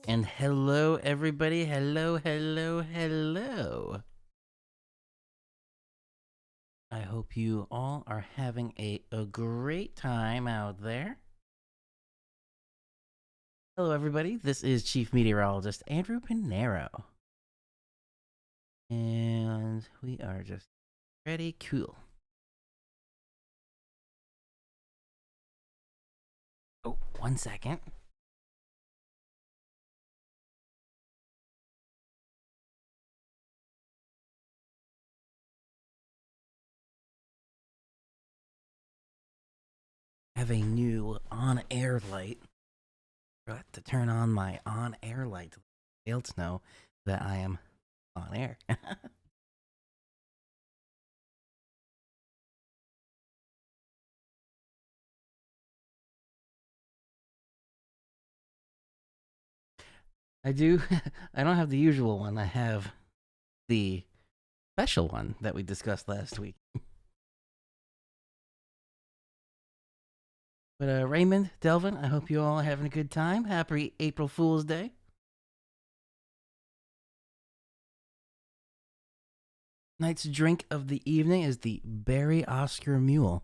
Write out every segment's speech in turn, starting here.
And hello, everybody. Hello, hello, hello. I hope you all are having a great time out there. Hello, everybody. This is Chief Meteorologist Andrew Pinero. And we are just ready, cool. Oh, 1 second. I have a new on-air light. I got to turn on my on-air light to let else know that I am on air. I do. I don't have the usual one. I have the special one that we discussed last week. But Raymond, Delvin, I hope you all are having a good time. Happy April Fool's Day. Night's drink of the evening is the Berry Oscar Mule.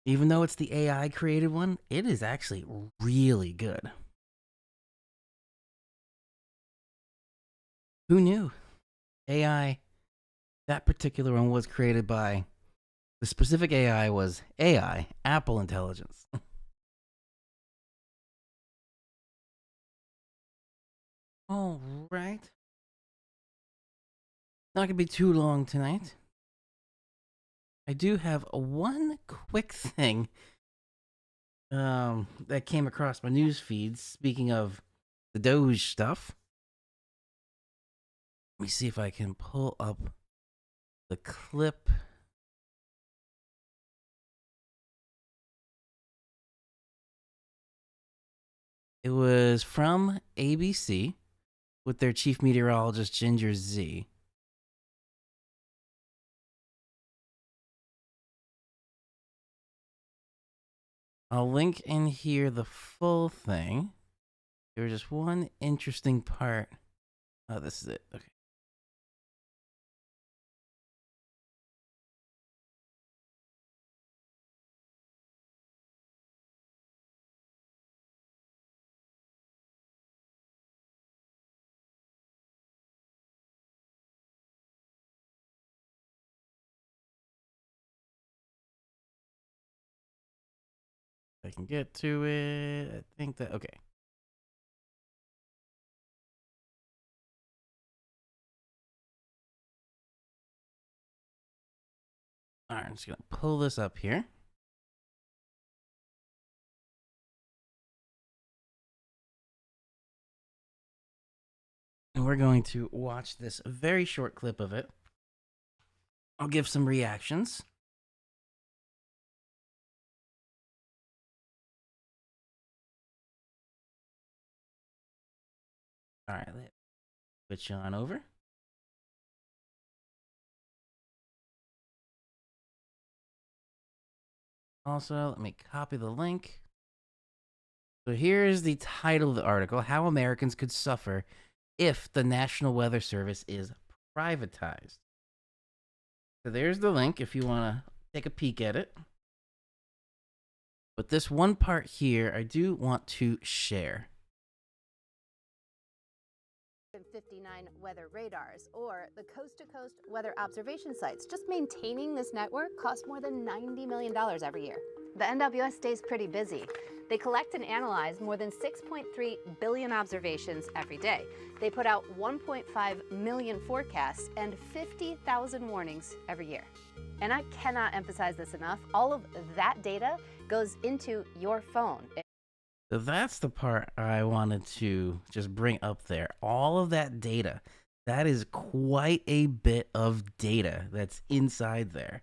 Even though it's the AI created one, it is actually really good. Who knew? AI, that particular one was created by, the specific AI was AI, Apple Intelligence. All right. Not gonna be too long tonight. I do have one quick thing that came across my news feeds. Speaking of the Doge stuff, let me see if I can pull up the clip. It was from ABC with their chief meteorologist Ginger Z. I'll link in here the full thing. There was just one interesting part. Oh, this is it. Okay. If I can get to it. I think that, okay. All right, I'm just going to pull this up here. And we're going to watch this very short clip of it. I'll give some reactions. All right, let's switch on over. Also, let me copy the link. So here's the title of the article: How Americans Could Suffer If the National Weather Service is Privatized. So there's the link if you want to take a peek at it. But this one part here, I do want to share. 59 weather radars or the coast-to-coast weather observation sites. Just maintaining this network costs more than $90 million every year. The NWS stays pretty busy. They collect and analyze more than 6.3 billion observations every day. They put out 1.5 million forecasts and 50,000 warnings every year. And I cannot emphasize this enough. All of that data goes into your phone. So that's the part I wanted to just bring up there. All of that data, that is quite a bit of data that's inside there.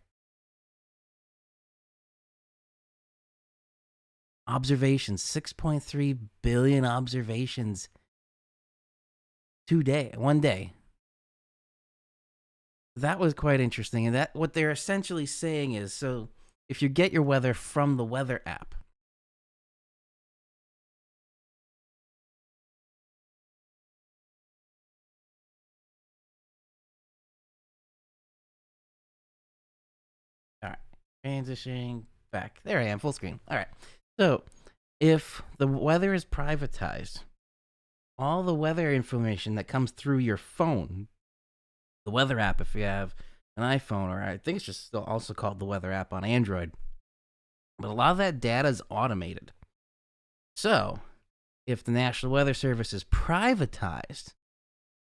Observations, 6.3 billion observations one day. That was quite interesting. And that what they're essentially saying is, so if you get your weather from the weather app, all right, transitioning back. There I am, full screen. All right. So if the weather is privatized, all the weather information that comes through your phone, the weather app, if you have an iPhone, or I think it's just still also called the weather app on Android, but a lot of that data is automated. So if the National Weather Service is privatized,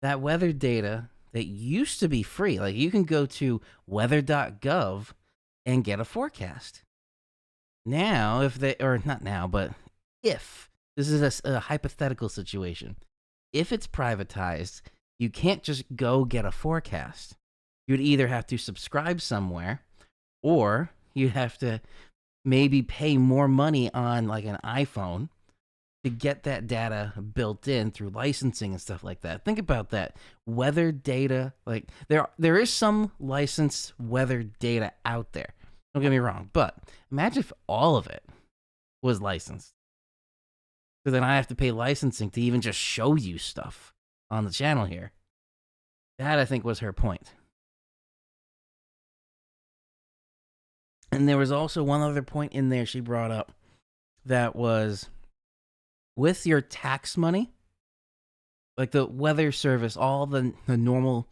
that weather data that used to be free, like you can go to weather.gov and get a forecast. Now, if this is a hypothetical situation, if it's privatized, you can't just go get a forecast. You'd either have to subscribe somewhere, or you'd have to maybe pay more money on like an iPhone to get that data built in through licensing and stuff like that. Think about that. Weather data, like there is some licensed weather data out there. Don't get me wrong, but imagine if all of it was licensed. So then I have to pay licensing to even just show you stuff on the channel here. That, I think, was her point. And there was also one other point in there she brought up that was with your tax money, like the weather service, all the normal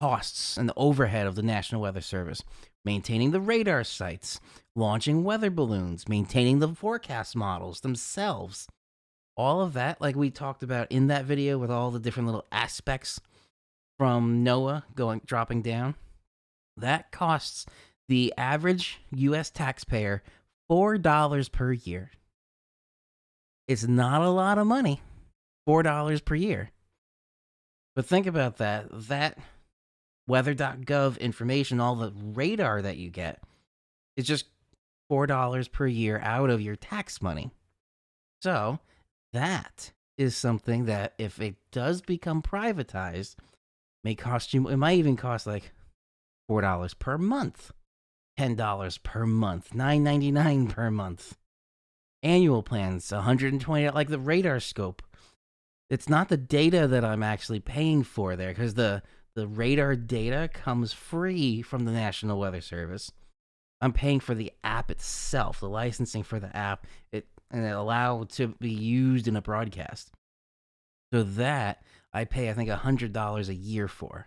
costs and the overhead of the National Weather Service, maintaining the radar sites, launching weather balloons, maintaining the forecast models themselves, all of that, like we talked about in that video with all the different little aspects from NOAA dropping down, that costs the average U.S. taxpayer $4 per year. It's not a lot of money, $4 per year. But think about that. That weather.gov information, all the radar that you get, is just $4 per year out of your tax money. So that is something that if it does become privatized, may cost you, it might even cost like $4 per month, $10 per month, $9.99 per month. Annual plans, $120, like the radar scope. It's not the data that I'm actually paying for there, because the radar data comes free from the National Weather Service. I'm paying for the app itself, the licensing for the app, and it allowed to be used in a broadcast. So that I pay, I think, $100 a year for.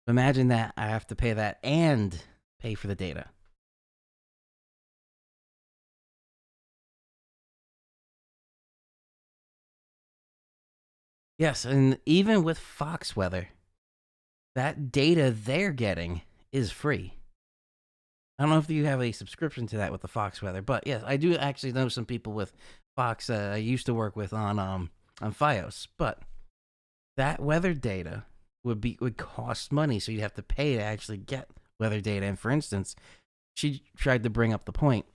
Imagine that I have to pay that and pay for the data. Yes, and even with Fox Weather, that data they're getting is free. I don't know if you have a subscription to that with the Fox Weather, but yes, I do actually know some people with Fox I used to work with on Fios, but that weather data would cost money, so you'd have to pay to actually get weather data. And for instance, she tried to bring up the point,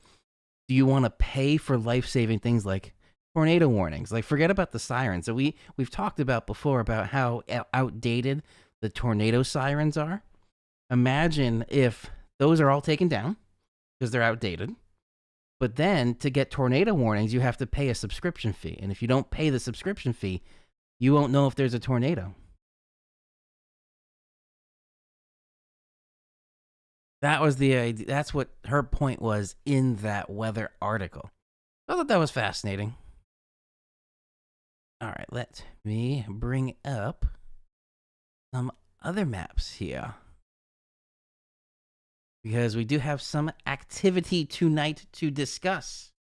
do you want to pay for life-saving things like tornado warnings? Like, forget about the sirens. So we've talked about before about how outdated the tornado sirens are. Imagine if those are all taken down because they're outdated. But then to get tornado warnings, you have to pay a subscription fee. And if you don't pay the subscription fee, you won't know if there's a tornado. That was the idea. That's what her point was in that weather article. I thought that was fascinating. All right, let me bring up some other maps here, because we do have some activity tonight to discuss.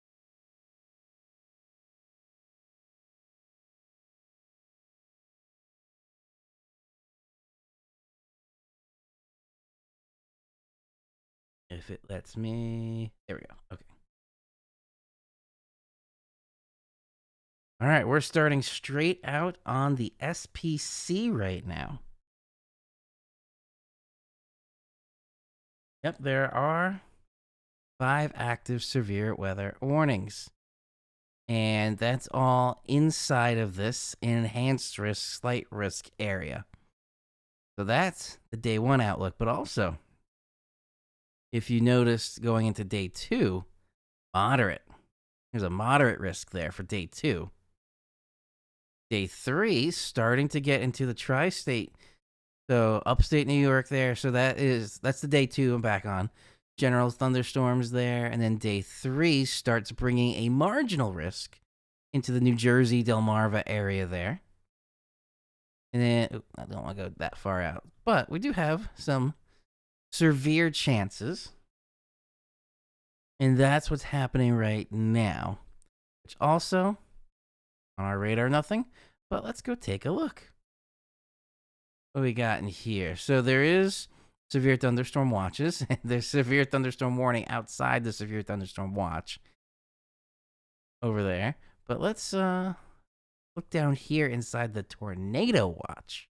If it lets me. There we go. Okay. All right, we're starting straight out on the SPC right now. Yep, there are 5 active severe weather warnings. And that's all inside of this enhanced risk, slight risk area. So that's the day 1 outlook. But also, if you noticed going into day 2, moderate. There's a moderate risk there for day 2. Day 3, starting to get into the tri-state. So upstate New York there. So that's the day 2 I'm back on. General thunderstorms there. And then day 3 starts bringing a marginal risk into the New Jersey, Delmarva area there. And then, I don't want to go that far out. But we do have some severe chances. And that's what's happening right now. Which also, on our radar, nothing. But let's go take a look. What we got in here? So there is severe thunderstorm watches. There's severe thunderstorm warning outside the severe thunderstorm watch over there. But let's look down here inside the tornado watch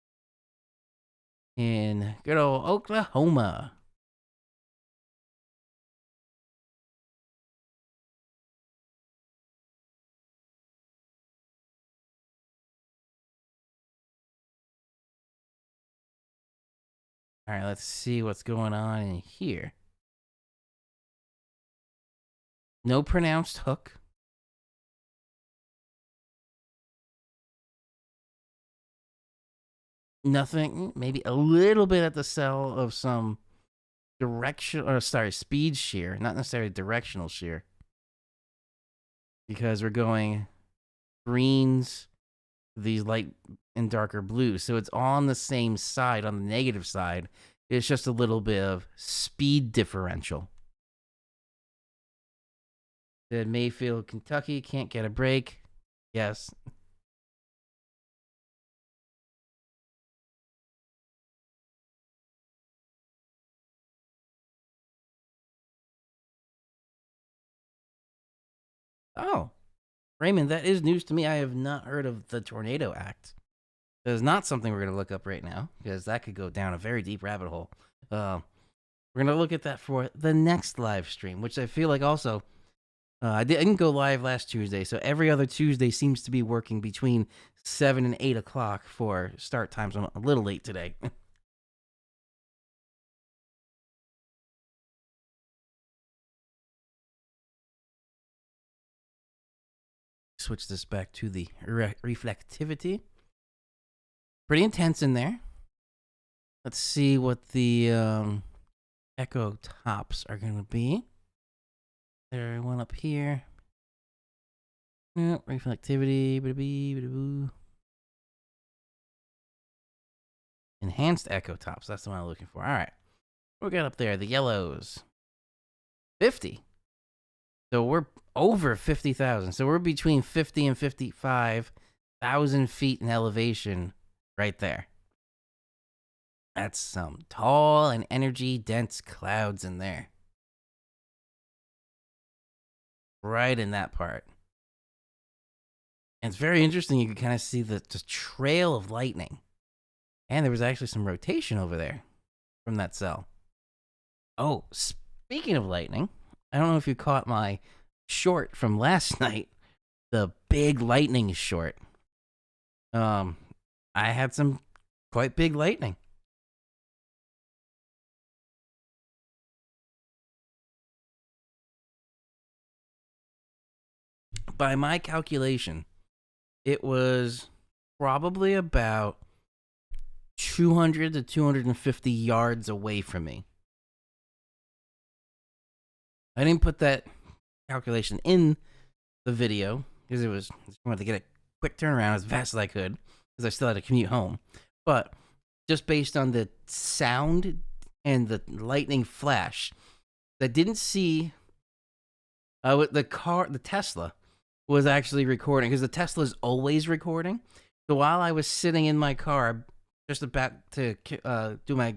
in good old Oklahoma. All right, let's see what's going on in here. No pronounced hook. Nothing, maybe a little bit at the cell of some speed shear, not necessarily directional shear. Because we're going greens, these light and darker blues. So it's on the same side, on the negative side. It's just a little bit of speed differential. The Mayfield, Kentucky can't get a break. Yes. Oh, Raymond, that is news to me. I have not heard of the Tornado Act. That is not something we're going to look up right now, because that could go down a very deep rabbit hole. We're going to look at that for the next live stream, which I feel like also, I didn't go live last Tuesday, so every other Tuesday seems to be working between 7 and 8 o'clock for start times. I'm a little late today. Switch this back to the reflectivity. Pretty intense in there. Let's see what the echo tops are going to be. There, one up here. Reflectivity. Enhanced echo tops. That's the one I'm looking for. All right. What we got up there? The yellows. 50. So we're over 50,000. So we're between 50 and 55,000 feet in elevation right there. That's some tall and energy dense clouds in there. Right in that part. And it's very interesting. You can kind of see the trail of lightning. And there was actually some rotation over there from that cell. Oh, speaking of lightning, I don't know if you caught my short from last night, the big lightning short. I had some quite big lightning. by my calculation, it was probably about 200 to 250 yards away from me. I didn't put that calculation in the video because I wanted to get a quick turnaround as fast as I could because I still had to commute home. But just based on the sound and the lightning flash, I didn't see the Tesla was actually recording because the Tesla's always recording. So while I was sitting in my car, just about to do my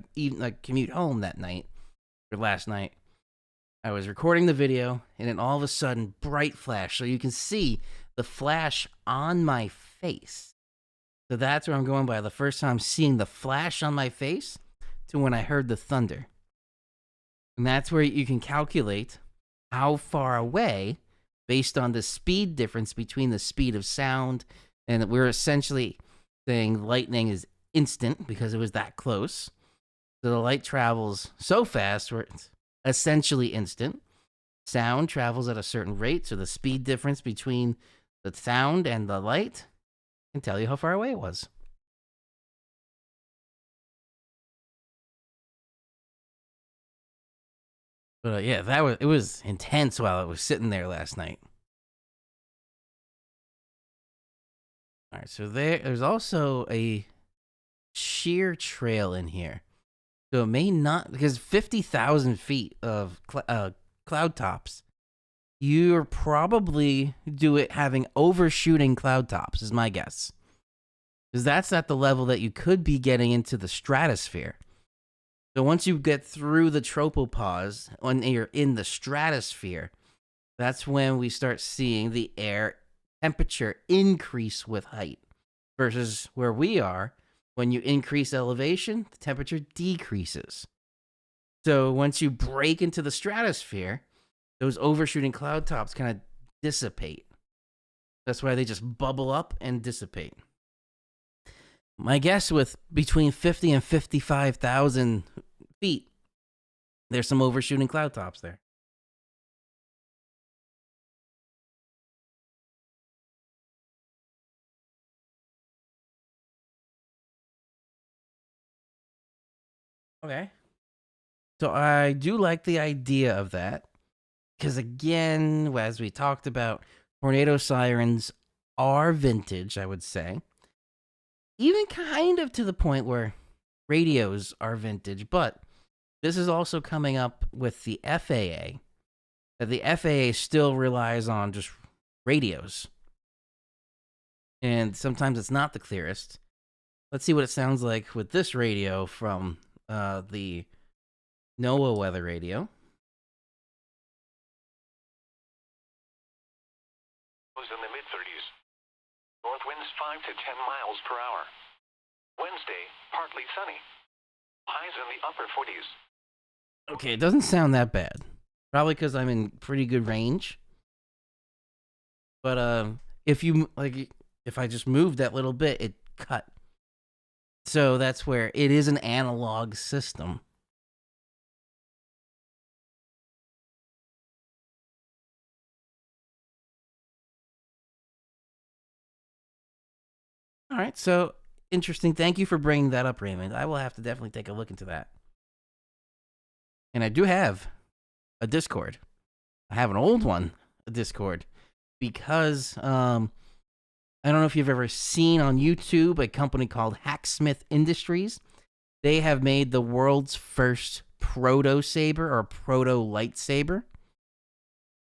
commute home that night or last night, I was recording the video, and then all of a sudden, bright flash. So you can see the flash on my face. So that's where I'm going by. The first time seeing the flash on my face to when I heard the thunder. And that's where you can calculate how far away, based on the speed difference between the speed of sound, and we're essentially saying lightning is instant because it was that close. So the light travels so fast where it's essentially instant. Sound travels at a certain rate, so the speed difference between the sound and the light can tell you how far away it was. But yeah, it was intense while I was sitting there last night. All right, so there's also a sheer trail in here. So it may not, because 50,000 feet of cloud tops, you're probably having overshooting cloud tops, is my guess. Because that's at the level that you could be getting into the stratosphere. So once you get through the tropopause, when you're in the stratosphere, that's when we start seeing the air temperature increase with height. Versus where we are, when you increase elevation, the temperature decreases. So once you break into the stratosphere, those overshooting cloud tops kind of dissipate. That's why they just bubble up and dissipate. My guess, with between 50 and 55,000 feet, there's some overshooting cloud tops there. Okay. So I do like the idea of that. Because again, as we talked about, tornado sirens are vintage, I would say. Even kind of to the point where radios are vintage. But this is also coming up with the FAA. That the FAA still relies on just radios. And sometimes it's not the clearest. Let's see what it sounds like with this radio from the NOAA weather radio. In the mid-30s. North winds 5 to 10 miles per hour. Wednesday, partly sunny. Highs in the upper 40s. Okay, it doesn't sound that bad. Probably because I'm in pretty good range. But if I just moved that little bit, it cut. So that's where it is an analog system. All right, so interesting. Thank you for bringing that up, Raymond. I will have to definitely take a look into that. And I do have a Discord. I have an old one, a Discord, because I don't know if you've ever seen on YouTube a company called Hacksmith Industries. They have made the world's first proto saber or proto lightsaber.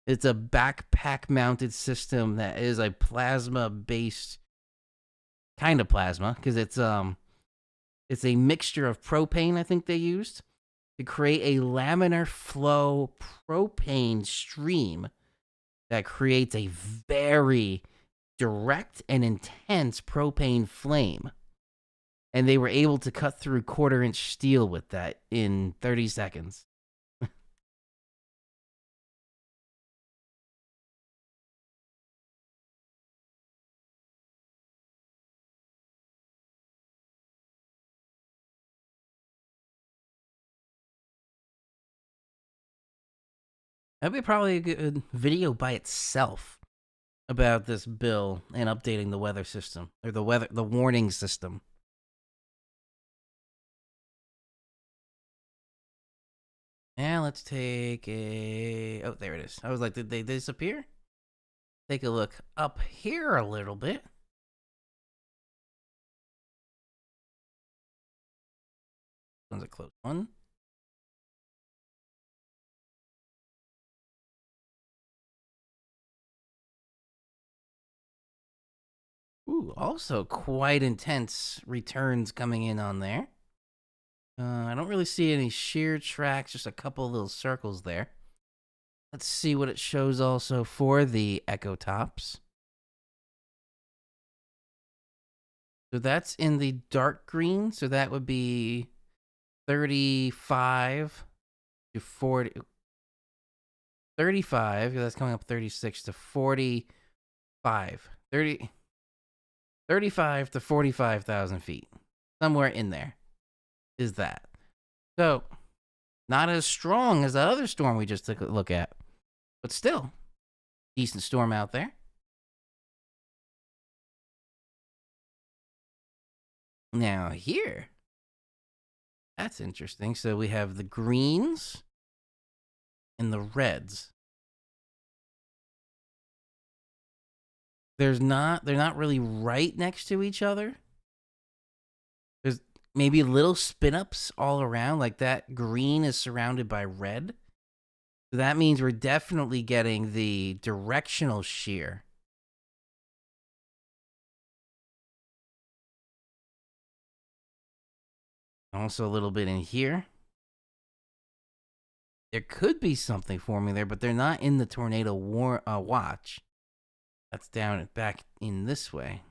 It's a backpack mounted system that is a plasma based kind of plasma, because it's a mixture of propane, I think they used, to create a laminar flow propane stream that creates a very direct and intense propane flame. And they were able to cut through 1/4-inch steel with that in 30 seconds. That'd be probably a good video by itself. about this bill and updating the weather system or the warning system. And let's take a... Oh, there it is. I was like, did they disappear? Take a look up here a little bit. One's a close one. Ooh, also quite intense returns coming in on there. I don't really see any shear tracks, just a couple little circles there. Let's see what it shows also for the Echo Tops. So that's in the dark green, so that would be 35 to 40. 35, that's coming up 36 to 45. 35 to 45,000 feet. Somewhere in there is that. So, not as strong as the other storm we just took a look at, but still, decent storm out there. Now here, that's interesting. So we have the greens and the reds. They're not really right next to each other. There's maybe little spin ups all around, like that green is surrounded by red. So that means we're definitely getting the directional shear. Also a little bit in here. There could be something forming there, but they're not in the tornado watch. That's down back in this way.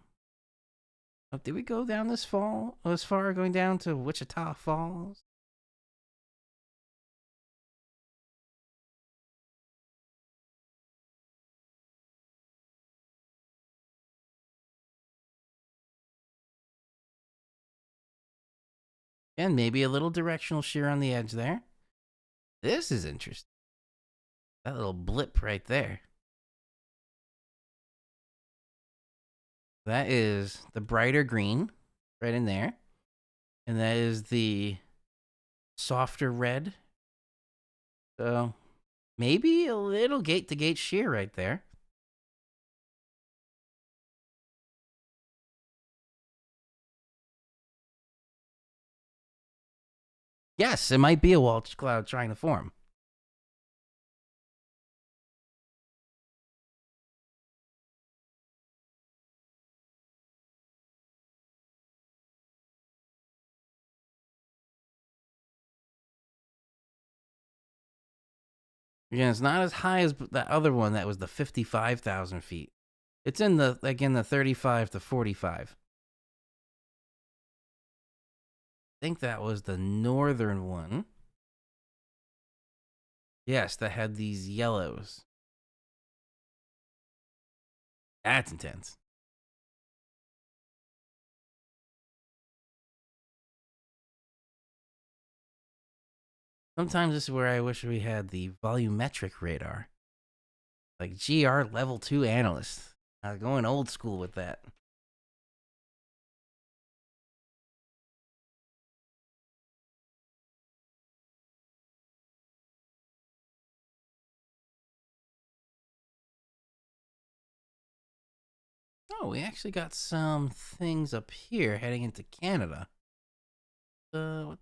Oh, did we go down this fall? As far going down to Wichita Falls? And maybe a little directional shear on the edge there. This is interesting. That little blip right there. That is the brighter green right in there. And that is the softer red. So maybe a little gate-to-gate shear right there. Yes, it might be a wall cloud trying to form. Again, it's not as high as that other one that was the 55,000 feet. It's in the, again, the 35 to 45. I think that was the northern one. Yes, that had these yellows. That's intense. Sometimes this is where I wish we had the volumetric radar. Like GR level 2 analyst. Going old school with that. Oh, we actually got some things up here heading into Canada. What's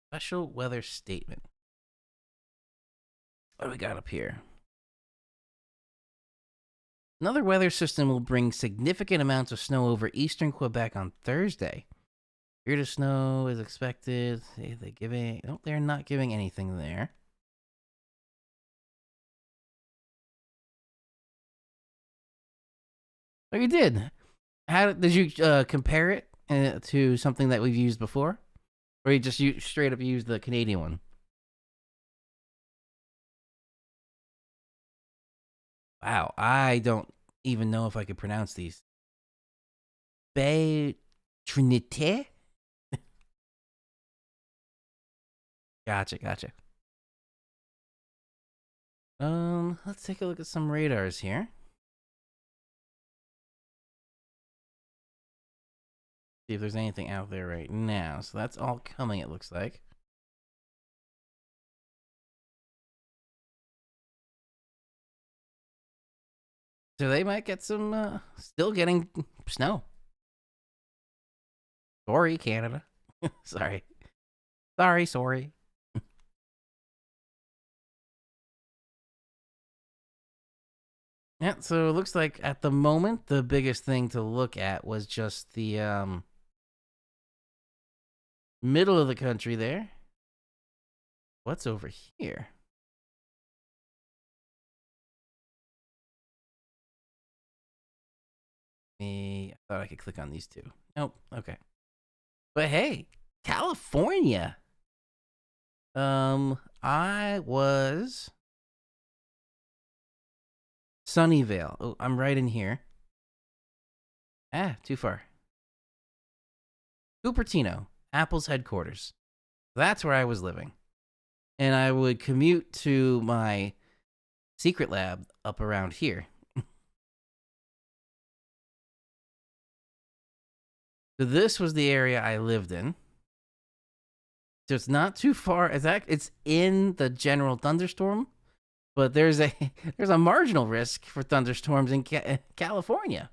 special weather statement? What do we got up here? Another weather system will bring significant amounts of snow over eastern Quebec on Thursday. Here to snow is expected. They're not giving anything there. Oh, you did. How did you compare it to something that we've used before, or you just straight up use the Canadian one? Wow, I don't even know if I could pronounce these. Bay Trinité. Gotcha. Let's take a look at some radars here. See if there's anything out there right now. So that's all coming, it looks like. So they might get some, still getting snow. Sorry, Canada. Sorry. Sorry. Yeah, so it looks like at the moment, the biggest thing to look at was just the, middle of the country there. What's over here? I thought I could click on these two. Nope. Okay. But hey, California. I was Sunnyvale. Oh, I'm right in here. Too far. Cupertino, Apple's headquarters. That's where I was living. And I would commute to my secret lab up around here. So this was the area I lived in. So it's not too far. It's in the general thunderstorm, but there's a marginal risk for thunderstorms in California.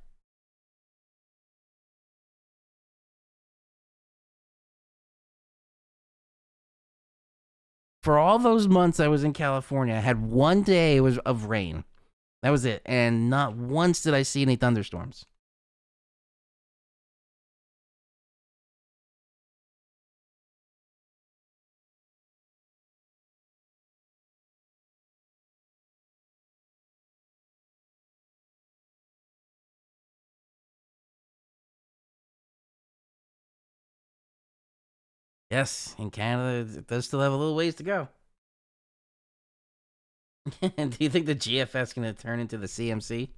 For all those months I was in California, I had one day of rain. That was it, and not once did I see any thunderstorms. Yes, in Canada, it does still have a little ways to go. Do you think the GFS is going to turn into the CMC?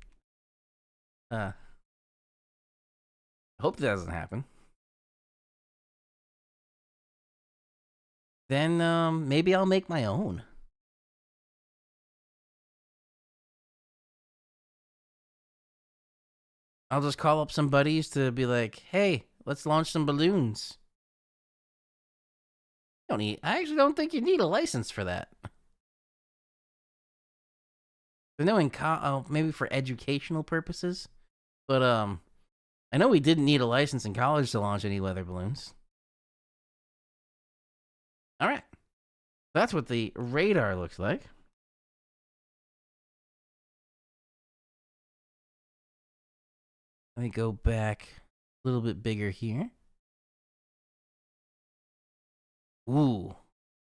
I hope that doesn't happen. Then maybe I'll make my own. I'll just call up some buddies to be like, hey, let's launch some balloons. I actually don't think you need a license for that. I know maybe for educational purposes, but I know we didn't need a license in college to launch any weather balloons. All right, that's what the radar looks like. Let me go back a little bit bigger here. Ooh,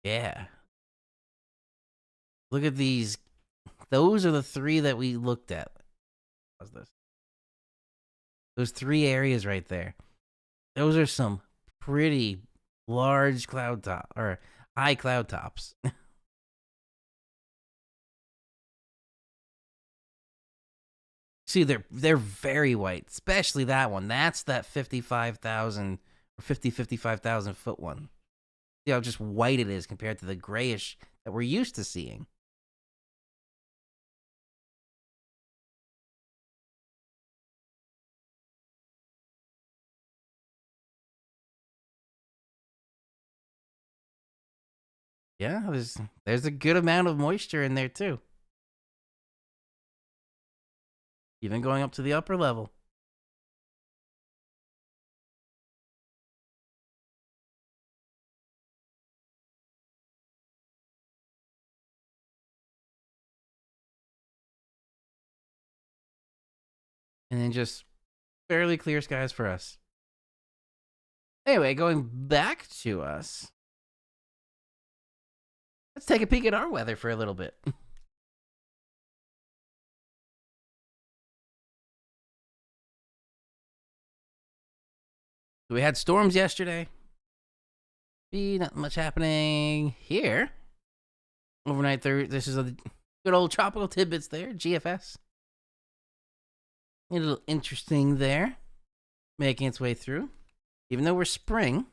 yeah. Look at these. Those are the three that we looked at. How's this? Those three areas right there. Those are some pretty large cloud top or high cloud tops. See, they're very white, especially that one. That's that 55,000 or 55,000 foot one. See how just white it is compared to the grayish that we're used to seeing. Yeah, there's a good amount of moisture in there too. Even going up to the upper level. And then just fairly clear skies for us. Anyway, going back to us. Let's take a peek at our weather for a little bit. We had storms yesterday. Not much happening here. Overnight, this is a good old tropical tidbits there, GFS. A little interesting there. Making its way through. Even though we're spring,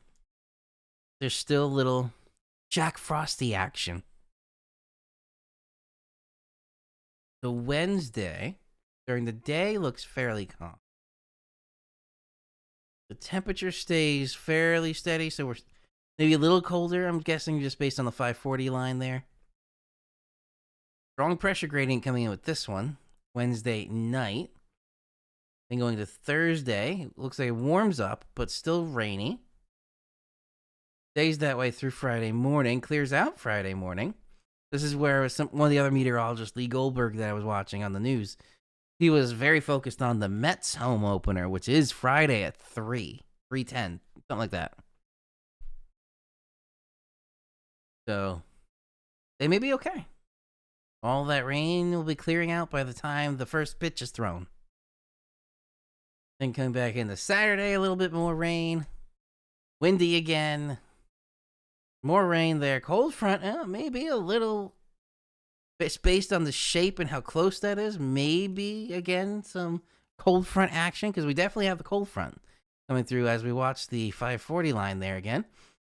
there's still a little Jack Frosty action. So Wednesday, during the day, looks fairly calm. The temperature stays fairly steady, so we're maybe a little colder, I'm guessing, just based on the 540 line there. Strong pressure gradient coming in with this one. Wednesday night. Then going to Thursday, looks like it warms up, but still rainy. Stays that way through Friday morning, clears out Friday morning. This is where one of the other meteorologists, Lee Goldberg, that I was watching on the news, he was very focused on the Mets home opener, which is Friday at 3:10, something like that. So they may be okay. All that rain will be clearing out by the time the first pitch is thrown. Then coming back into Saturday, a little bit more rain. Windy again. More rain there. Cold front, maybe a little. It's based on the shape and how close that is. Maybe, again, some cold front action, because we definitely have the cold front coming through as we watch the 540 line there again.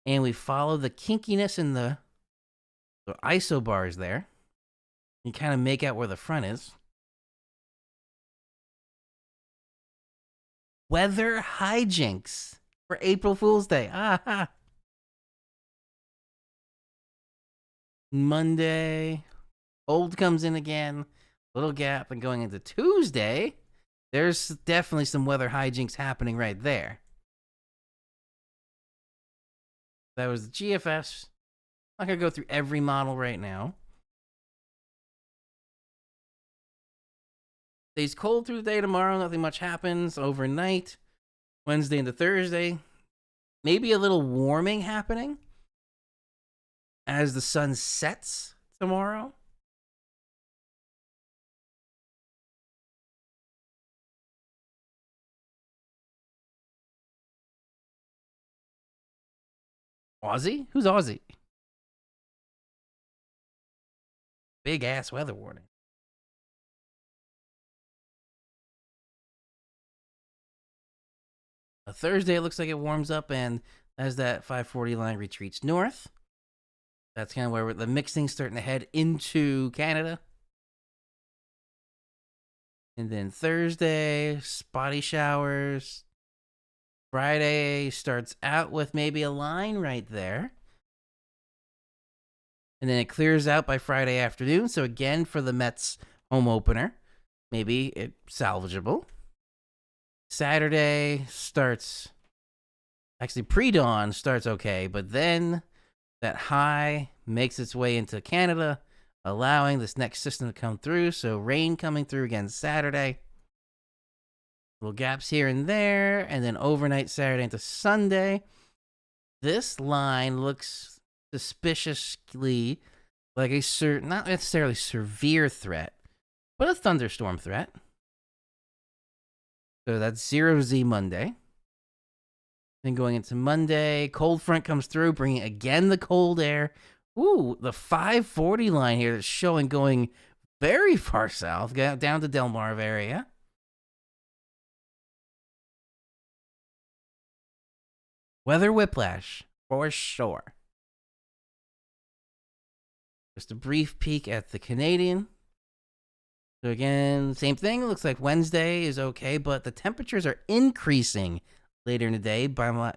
And we follow the kinkiness in the isobars there. You kind of make out where the front is. Weather hijinks for April Fool's Day. Monday, cold comes in again. Little gap, and going into Tuesday, there's definitely some weather hijinks happening right there. That was the GFS. I'm not going to go through every model right now. Stays cold through the day tomorrow. Nothing much happens overnight. Wednesday into Thursday. Maybe a little warming happening as the sun sets tomorrow. Aussie? Who's Aussie? Big ass weather warning. A Thursday, it looks like it warms up, and as that 540 line retreats north, that's kind of where the mixing's starting to head into Canada. And then Thursday, spotty showers. Friday starts out with maybe a line right there. And then it clears out by Friday afternoon. So again, for the Mets home opener, maybe it's salvageable. Saturday starts, actually pre-dawn starts okay, but then that high makes its way into Canada, allowing this next system to come through. So rain coming through again Saturday. Little gaps here and there, and then overnight Saturday into Sunday. This line looks suspiciously like a not necessarily severe threat, but a thunderstorm threat. So that's 0Z Monday. Then going into Monday, cold front comes through, bringing again the cold air. Ooh, the 540 line here that's showing going very far south, down to Delmarva area. Weather whiplash, for sure. Just a brief peek at the Canadian. So again, same thing. Looks like Wednesday is okay, but the temperatures are increasing later in the day,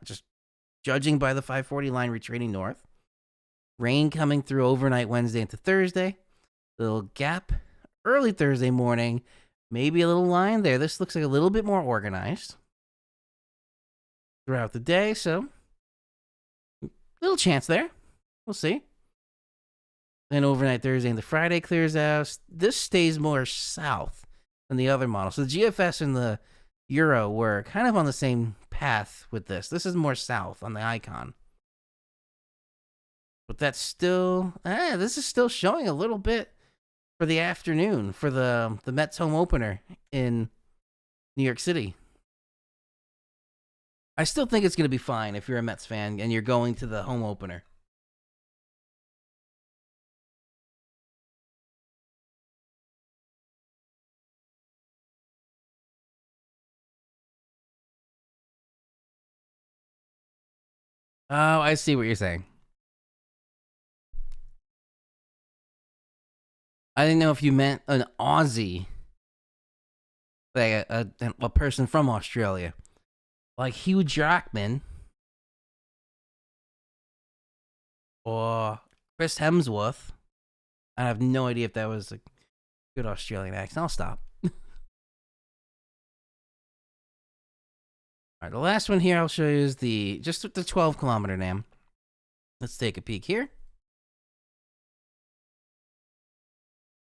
just judging by the 540 line retreating north. Rain coming through overnight Wednesday into Thursday. Little gap early Thursday morning. Maybe a little line there. This looks like a little bit more organized throughout the day, so little chance there. We'll see. Then overnight Thursday into Friday clears out. This stays more south than the other model. So the GFS and the Euro were kind of on the same path with this. This is more south on the icon. But that's still, this is still showing a little bit for the afternoon for the Mets home opener in New York City. I still think it's going to be fine if you're a Mets fan and you're going to the home opener. Oh, I see what you're saying. I didn't know if you meant an Aussie, like a person from Australia, like Hugh Jackman or Chris Hemsworth. I have no idea if that was a good Australian accent. I'll stop. All right, the last one here I'll show you is the 12-kilometer NAM. Let's take a peek here.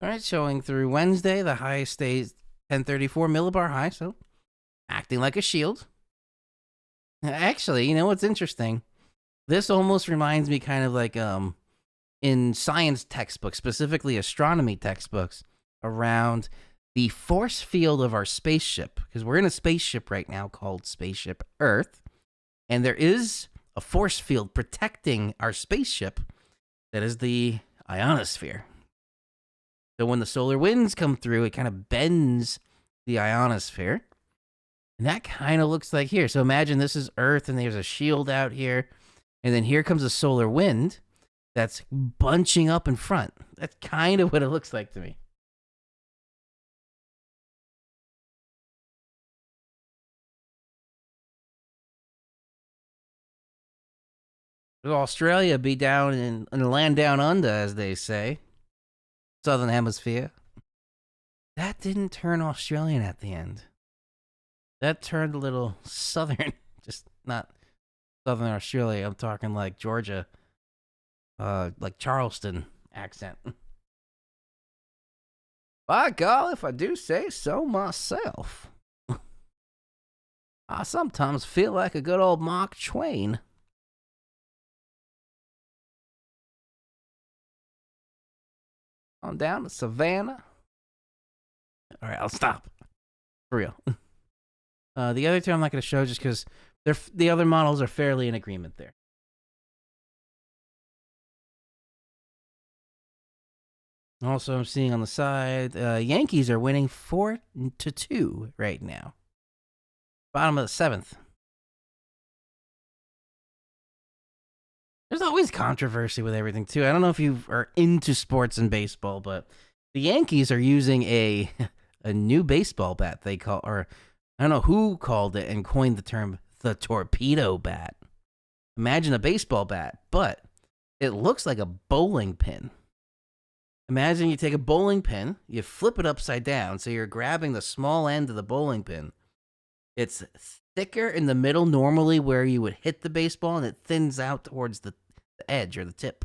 All right, showing through Wednesday, the high stays 1034 millibar high, so acting like a shield. Actually, you know what's interesting? This almost reminds me kind of like in science textbooks, specifically astronomy textbooks, around the force field of our spaceship, because we're in a spaceship right now called Spaceship Earth, and there is a force field protecting our spaceship that is the ionosphere. So when the solar winds come through, it kind of bends the ionosphere. And that kind of looks like here. So imagine this is Earth and there's a shield out here. And then here comes a solar wind that's bunching up in front. That's kind of what it looks like to me. Will Australia be down in the land down under, as they say? Southern Hemisphere. That didn't turn Australian at the end. That turned a little southern, just not southern Australia. I'm talking like Georgia, like Charleston accent. By God, if I do say so myself. I sometimes feel like a good old Mark Twain. On down to Savannah. All right, I'll stop. For real. The other two I'm not going to show just because the other models are fairly in agreement there. Also, I'm seeing on the side, Yankees are winning 4-2 right now. Bottom of the 7th. There's always controversy with everything, too. I don't know if you are into sports and baseball, but the Yankees are using a new baseball bat they call, or I don't know who called it and coined the term the torpedo bat. Imagine a baseball bat, but it looks like a bowling pin. Imagine you take a bowling pin, you flip it upside down, so you're grabbing the small end of the bowling pin. It's thicker in the middle normally where you would hit the baseball, and it thins out towards the edge or the tip.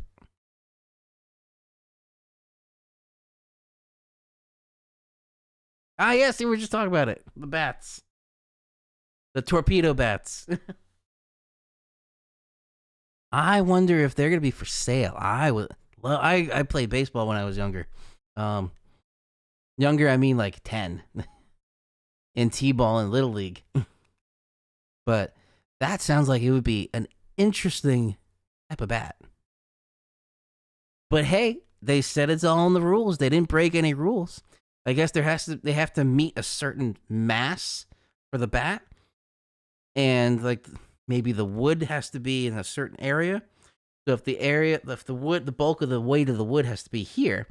Ah, yes, we were just talking about it. The bats. The torpedo bats. I wonder if they're going to be for sale. I played baseball when I was younger. Younger, I mean like 10. In T-ball and Little League. But that sounds like it would be an interesting type of bat. But hey, they said it's all in the rules. They didn't break any rules. I guess they have to meet a certain mass for the bat. And like maybe the wood has to be in a certain area. So if the bulk of the weight of the wood has to be here,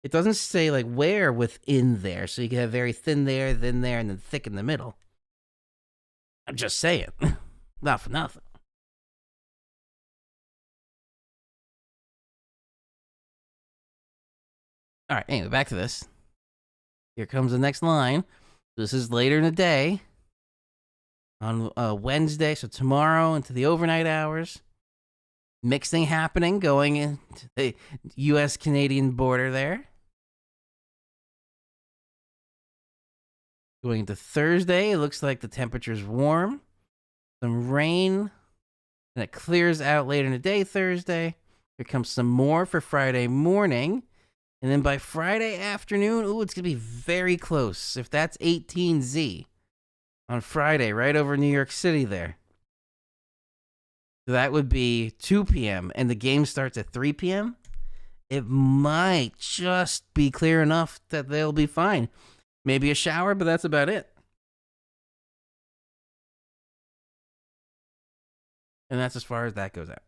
it doesn't say like where within there. So you can have very thin there, and then thick in the middle. I'm just saying. Not for nothing. All right, anyway, back to this. Here comes the next line. This is later in the day. On Wednesday, so tomorrow into the overnight hours. Mixing happening going into the U.S.-Canadian border there. Going into Thursday, it looks like the temperature's warm. Some rain. And it clears out later in the day Thursday. Here comes some more for Friday morning. And then by Friday afternoon, it's going to be very close. If that's 18Z on Friday, right over New York City there. So that would be 2 p.m. and the game starts at 3 p.m. It might just be clear enough that they'll be fine. Maybe a shower, but that's about it. And that's as far as that goes out.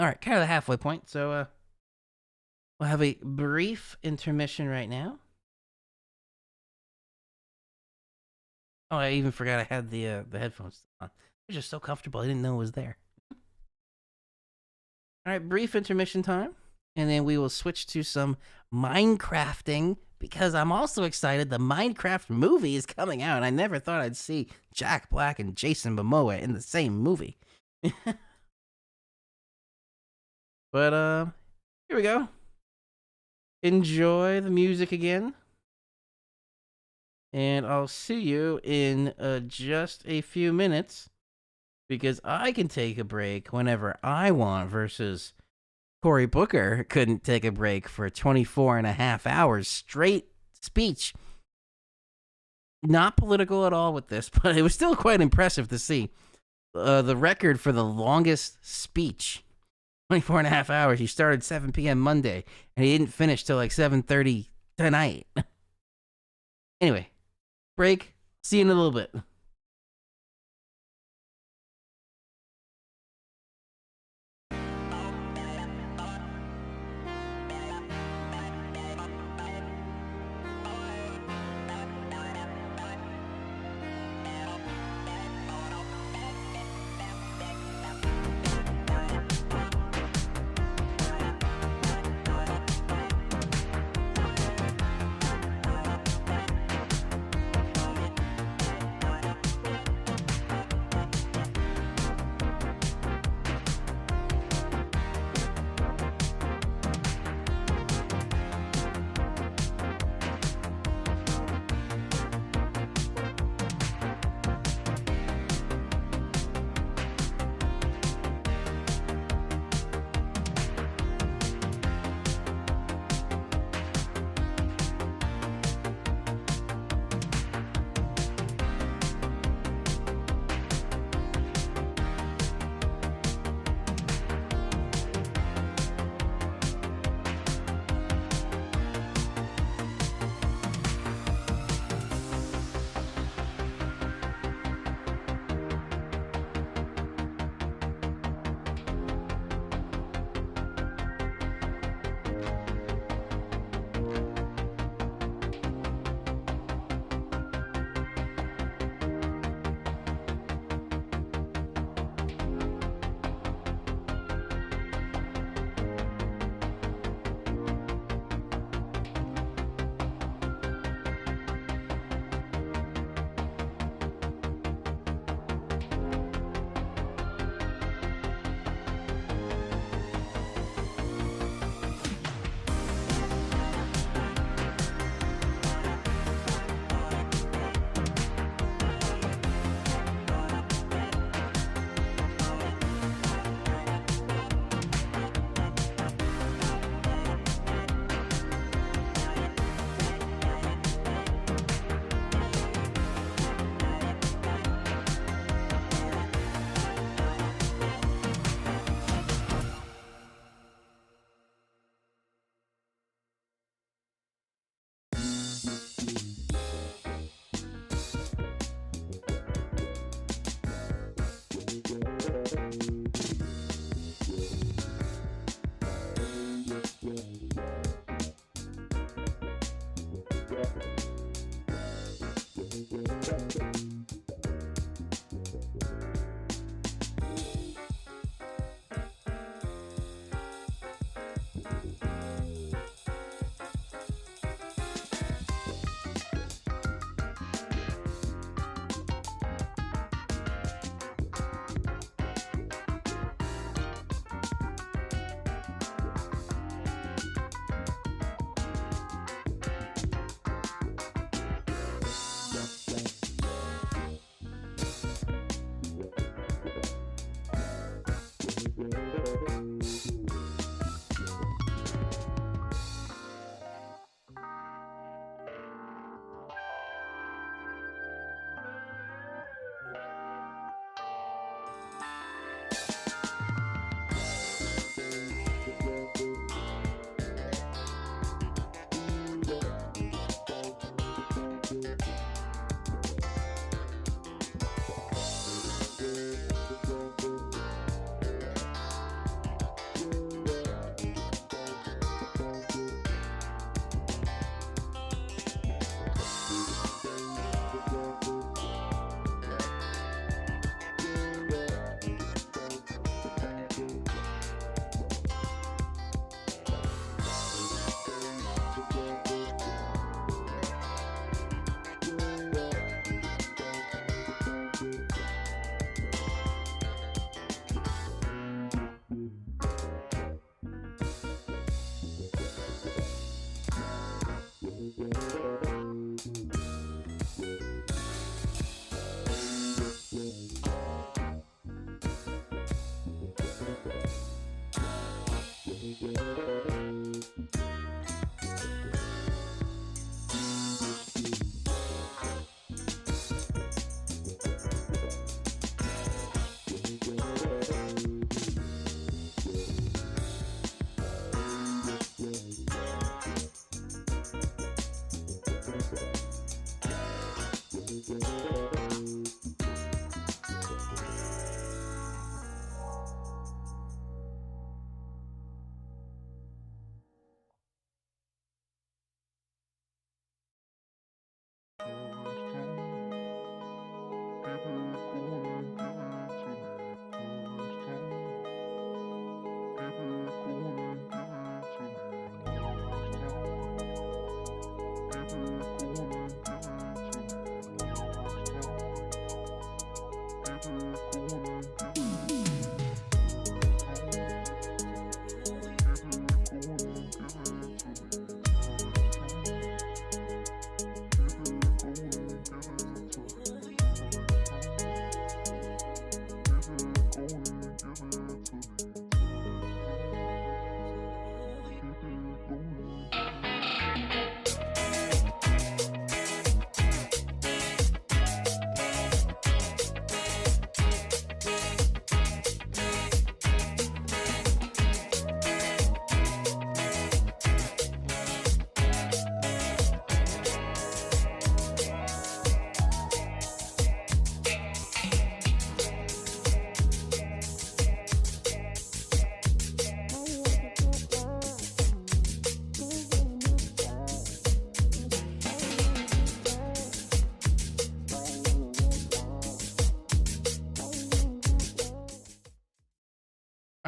All right, kind of the halfway point. So we'll have a brief intermission right now. Oh, I even forgot I had the headphones on. They're just so comfortable. I didn't know it was there. All right, brief intermission time, and then we will switch to some Minecrafting because I'm also excited. The Minecraft movie is coming out. I never thought I'd see Jack Black and Jason Momoa in the same movie. But here we go. Enjoy the music again. And I'll see you in just a few minutes because I can take a break whenever I want versus Cory Booker couldn't take a break for 24 and a half hours straight speech. Not political at all with this, but it was still quite impressive to see. The record for the longest speech, 24 and a half hours. He started 7 p.m. Monday, and he didn't finish till like 7:30 tonight. Anyway. Break. See you in a little bit.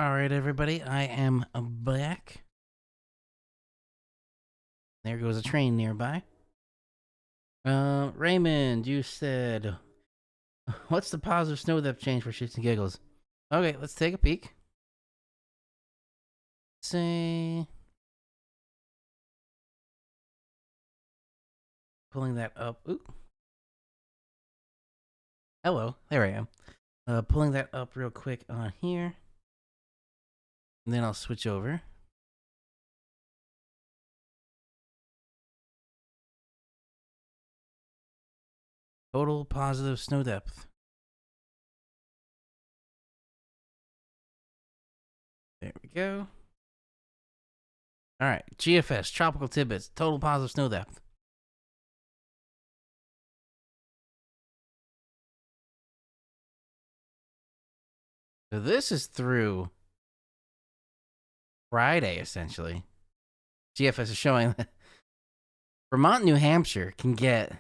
All right, everybody, I am back. There goes a train nearby. Raymond, you said, what's the positive snow depth change for shits and giggles? Okay, let's take a peek. Say, pulling that up. Ooh. Hello, there I am. Pulling that up real quick on here. And then I'll switch over. Total positive snow depth. There we go. All right, GFS, Tropical Tidbits, total positive snow depth. So this is through Friday, essentially. GFS is showing that Vermont, New Hampshire can get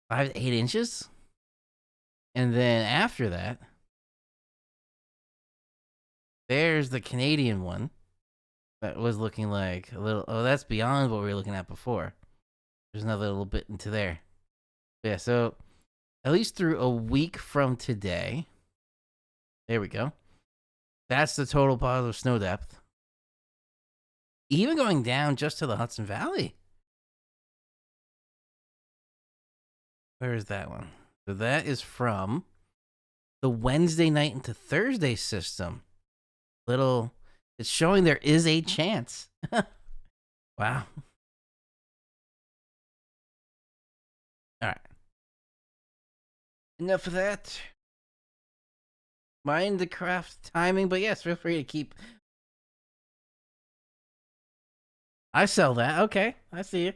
5 to 8 inches. And then after that, there's the Canadian one that was looking like a little. Oh, that's beyond what we were looking at before. There's another little bit into there. Yeah, so at least through a week from today. There we go. That's the total positive snow depth. Even going down just to the Hudson Valley. Where is that one? So that is from the Wednesday night into Thursday system. It's showing there is a chance. Wow. All right. Enough of that. Mind the craft timing, but yes, feel free to keep. I sell that. Okay, I see you.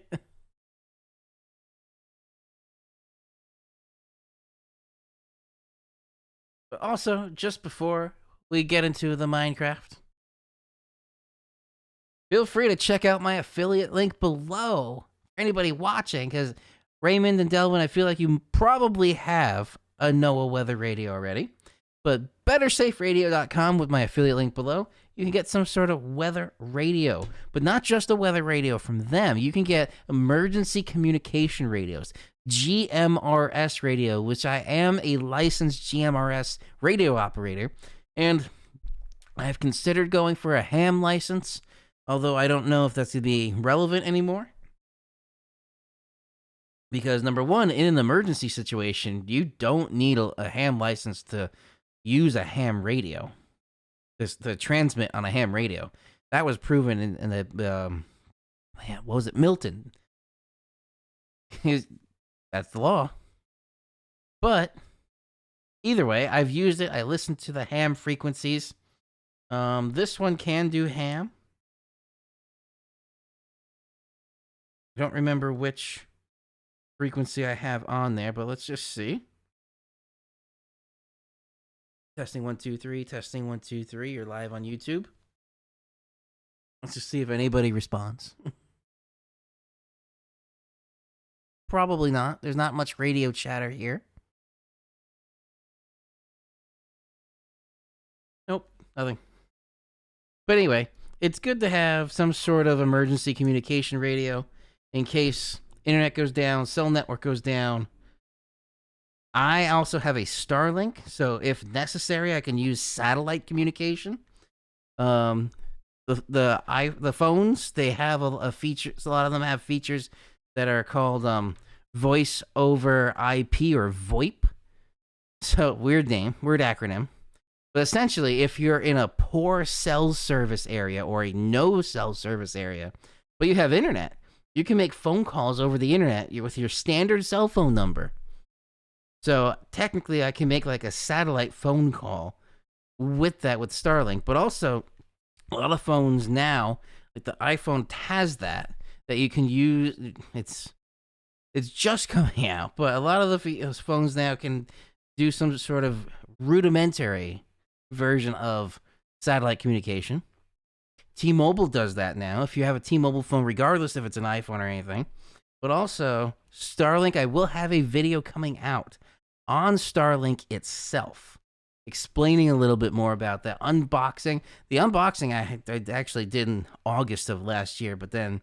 But also, just before we get into the Minecraft, feel free to check out my affiliate link below for anybody watching, because Raymond and Delvin, I feel like you probably have a NOAA weather radio already. But bettersaferadio.com with my affiliate link below, you can get some sort of weather radio. But not just a weather radio from them. You can get emergency communication radios, GMRS radio, which I am a licensed GMRS radio operator. And I've considered going for a ham license, although I don't know if that's going to be relevant anymore. Because number one, in an emergency situation, you don't need a ham license to use a ham radio, to transmit on a ham radio. That was proven in the, what was it, Milton. That's the law. But either way, I've used it. I listened to the ham frequencies. This one can do ham. I don't remember which frequency I have on there, but let's just see. Testing 1 2 3. Testing 1 2 3. You're live on YouTube. Let's just see if anybody responds. Probably not. There's not much radio chatter here. Nope, nothing. But anyway, it's good to have some sort of emergency communication radio in case internet goes down, cell network goes down. I also have a Starlink, so if necessary, I can use satellite communication. The phones, they have a feature. A lot of them have features that are called voice over IP or VoIP. So weird name, weird acronym. But essentially, if you're in a poor cell service area or a no cell service area, but you have internet, you can make phone calls over the internet with your standard cell phone number. So technically, I can make like a satellite phone call with Starlink. But also, a lot of phones now, like the iPhone has that you can use. It's just coming out, but a lot of the phones now can do some sort of rudimentary version of satellite communication. T-Mobile does that now. If you have a T-Mobile phone, regardless if it's an iPhone or anything. But also, Starlink, I will have a video coming out on Starlink itself. explaining a little bit more about that unboxing. The unboxing I actually did in August of last year, but then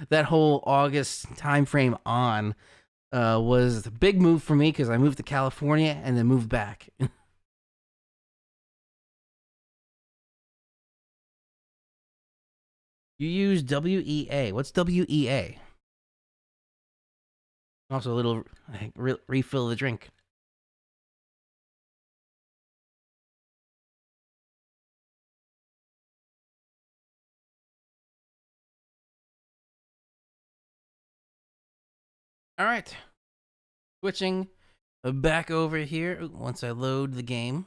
that whole August time frame on was a big move for me because I moved to California and then moved back. You use WEA. What's WEA? Also, a little refill the drink. All right. Switching back over here once I load the game.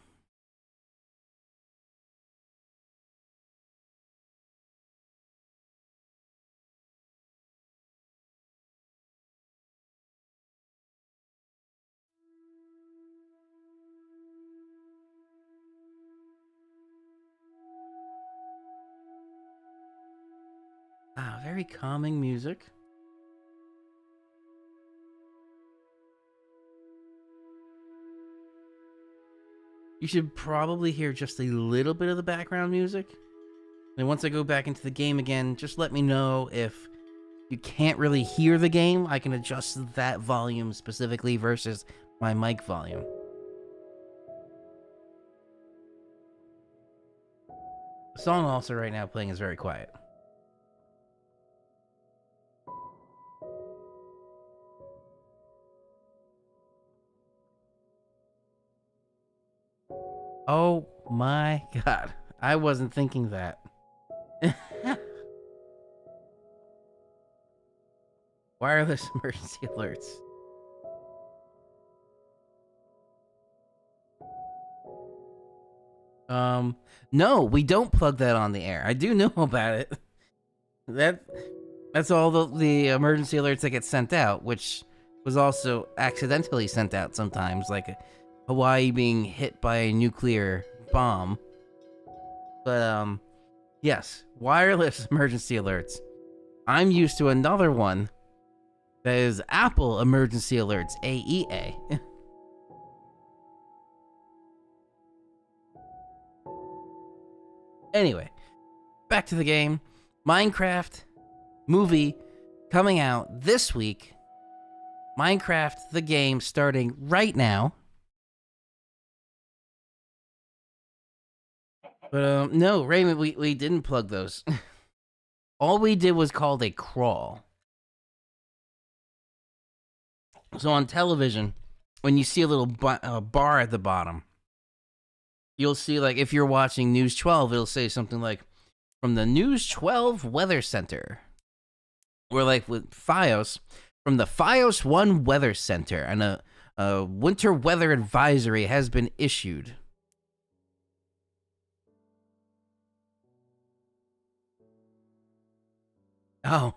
Very calming music. You should probably hear just a little bit of the background music. And once I go back into the game again, just let me know if you can't really hear the game. I can adjust that volume specifically versus my mic volume. The song also right now playing is very quiet. Oh my god. I wasn't thinking that. Wireless emergency alerts. No, we don't plug that on the air. I do know about it. That's all the emergency alerts that get sent out, which was also accidentally sent out sometimes, like Hawaii being hit by a nuclear bomb. But yes, wireless emergency alerts. I'm used to another one that is Apple Emergency Alerts, AEA. Anyway, back to the game. Minecraft movie coming out this week. Minecraft the game starting right now. But no, Raymond, we didn't plug those. All we did was called a crawl. So on television, when you see a little bar at the bottom, you'll see, like, if you're watching News 12, it'll say something like, from the News 12 Weather Center. Or like with FiOS, from the FiOS 1 Weather Center, and a winter weather advisory has been issued. Oh.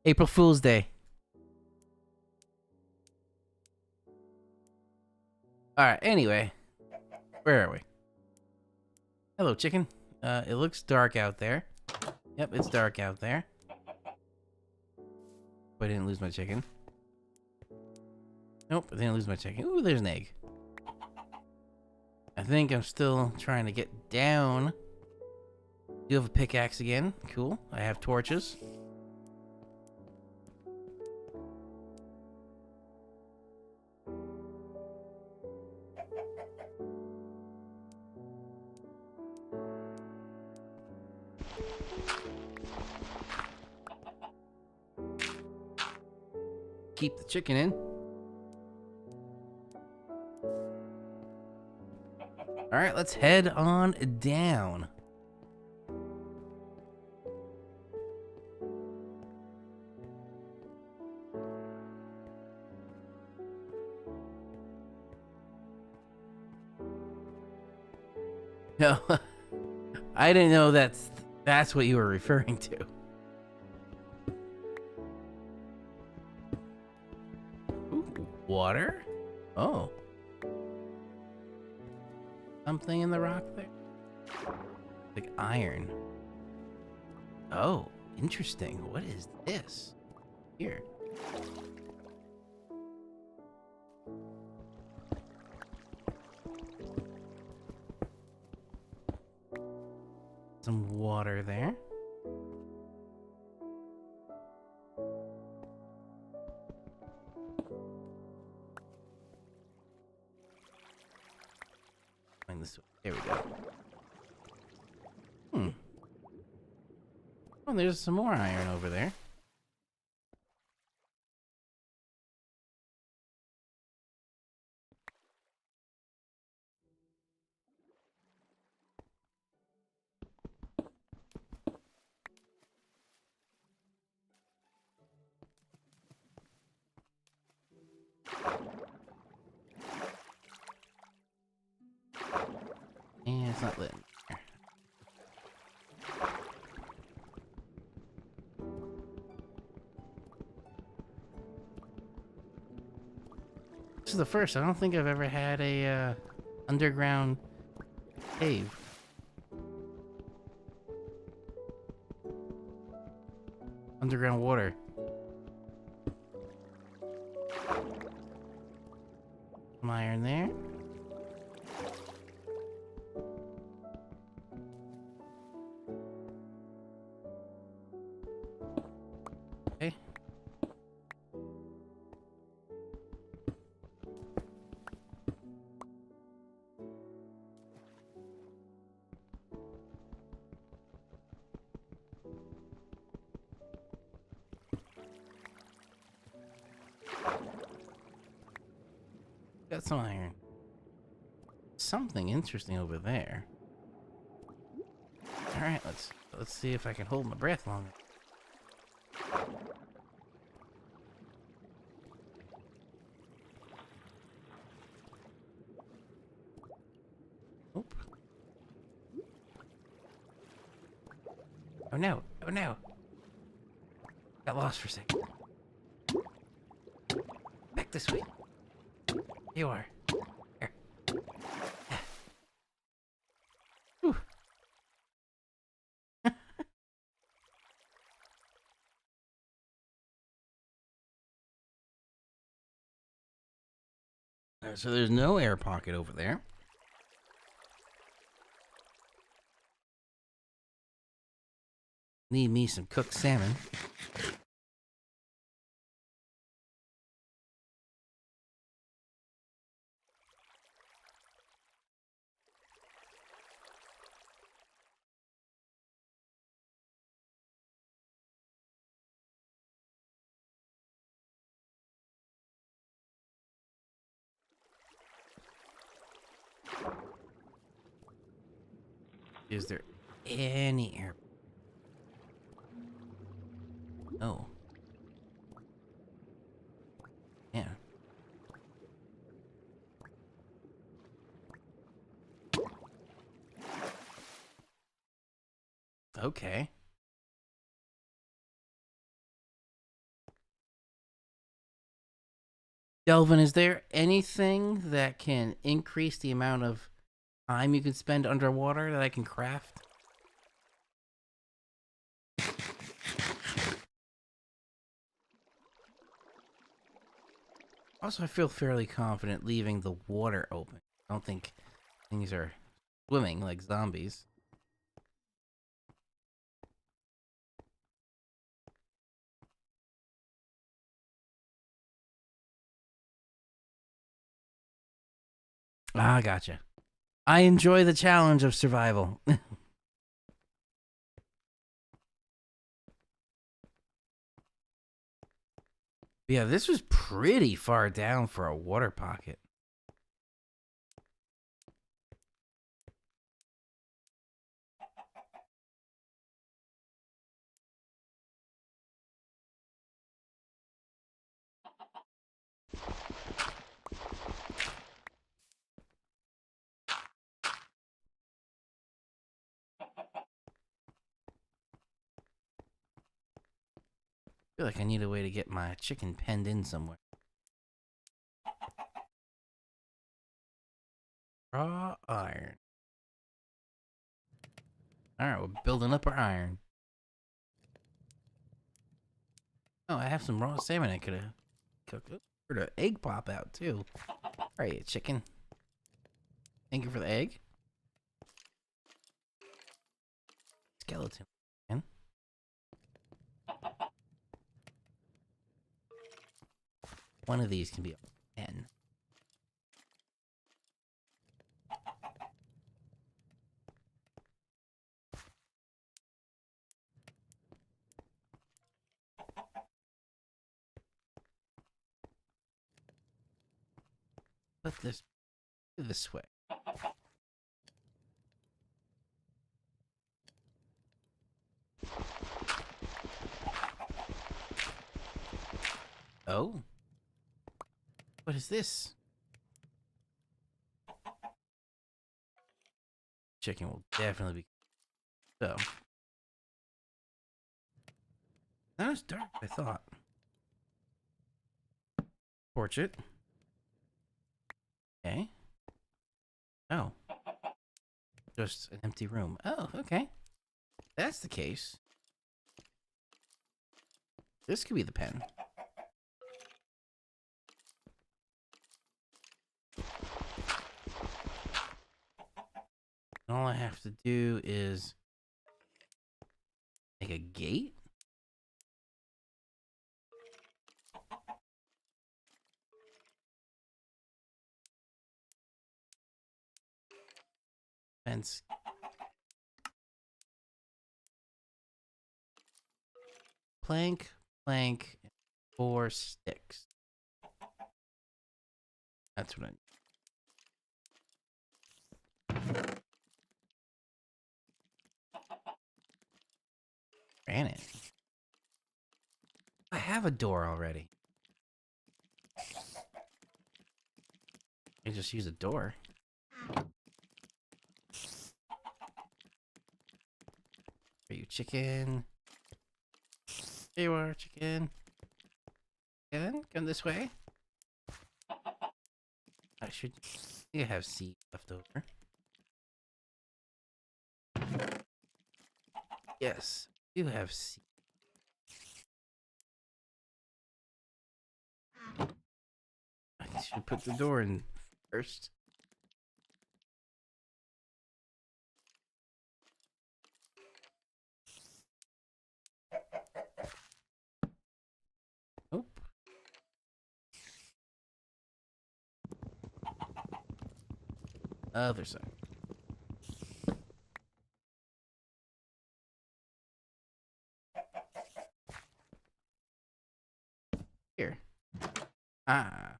April Fool's Day. Alright, anyway. Where are we? Hello, chicken. It looks dark out there. Yep, it's dark out there. I didn't lose my chicken. Nope, I didn't lose my chicken. Ooh, there's an egg. I think I'm still trying to get down. You have a pickaxe again. Cool. I have torches. Keep the chicken in. All right, let's head on down. No, I didn't know that's what you were referring to. Ooh, water? Oh. Something in the rock there? Like iron. Oh, interesting. What is this? Here. some water there. Find this way. There we go. Oh, there's some more iron over there. And it's not lit. This is the first. I don't think I've ever had a underground cave. Underground water. Some iron there. Okay. Got some iron. Something interesting over there. All right, let's see if I can hold my breath longer. Nope. Oh no! Oh no! Got lost for a second. Back this way. You are. Here. Whew. Alright, so there's no air pocket over there. Need me some cooked salmon. Is there any air? Oh. Yeah. Okay. Delvin, is there anything that can increase the amount of time you can spend underwater that I can craft? Also, I feel fairly confident leaving the water open. I don't think things are swimming like zombies. Ah, gotcha. I enjoy the challenge of survival. Yeah, this was pretty far down for a water pocket. I feel like I need a way to get my chicken penned in somewhere. Raw iron. Alright, we're building up our iron. Oh, I have some raw salmon I could have cooked. Heard an egg pop out too. Alright, chicken. Thank you for the egg. skeleton again. One of these can be a 10. Put this way. Oh. What is this? Chicken will definitely be so. Not as dark as I thought. Portrait. Okay. Oh. Just an empty room. Oh, okay. That's the case. This could be the pen. All I have to do is make a gate. Fence. Plank, plank, and 4 sticks. That's what I need. Granite. I have a door already. I just use a door. Are you chicken? Here you are, chicken. Chicken, come this way. I should. You have seed left over. Yes, you have seed. I should put the door in first. Nope. Other side. Here. Ah.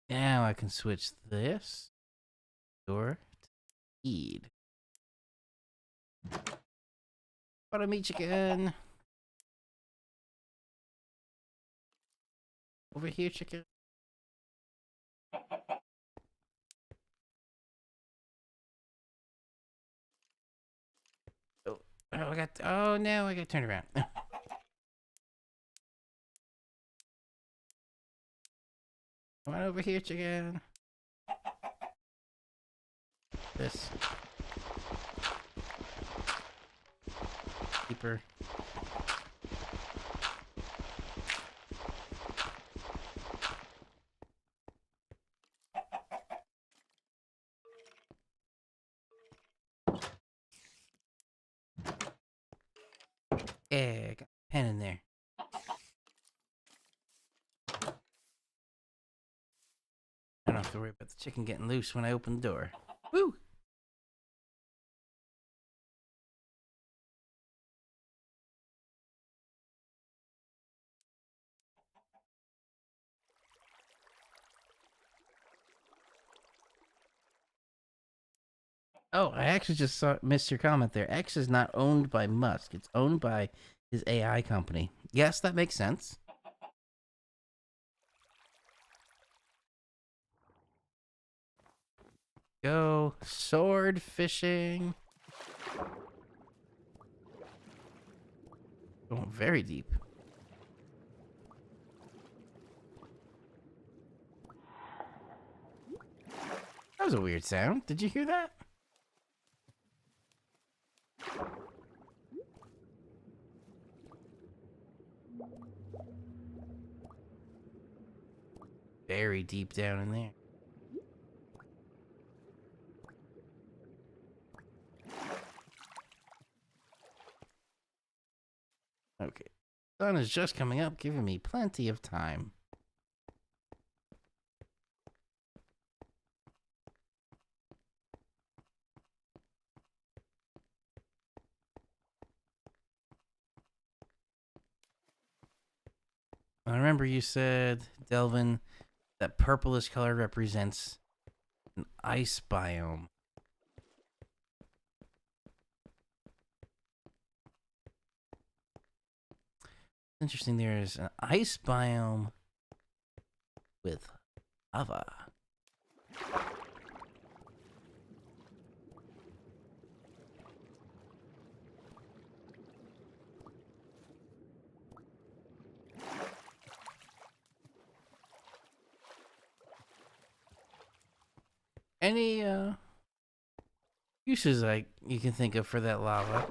Now I can switch this door to feed. Follow me, chicken. Over here, chicken. Oh, I got. Oh no, I got turned around. Come on over here, chicken. This. Keeper. Yeah, got a pen in there. I don't have to worry about the chicken getting loose when I open the door. Woo! Oh, I actually just missed your comment there. X is not owned by Musk. It's owned by his AI company. Yes, that makes sense. Go sword fishing. Going very deep. That was a weird sound. Did you hear that? Very deep down in there. Okay. Sun is just coming up, giving me plenty of time. I remember you said, Delvin, that purplish color represents an ice biome. Interesting, there's an ice biome with lava. Any uses like you can think of for that lava?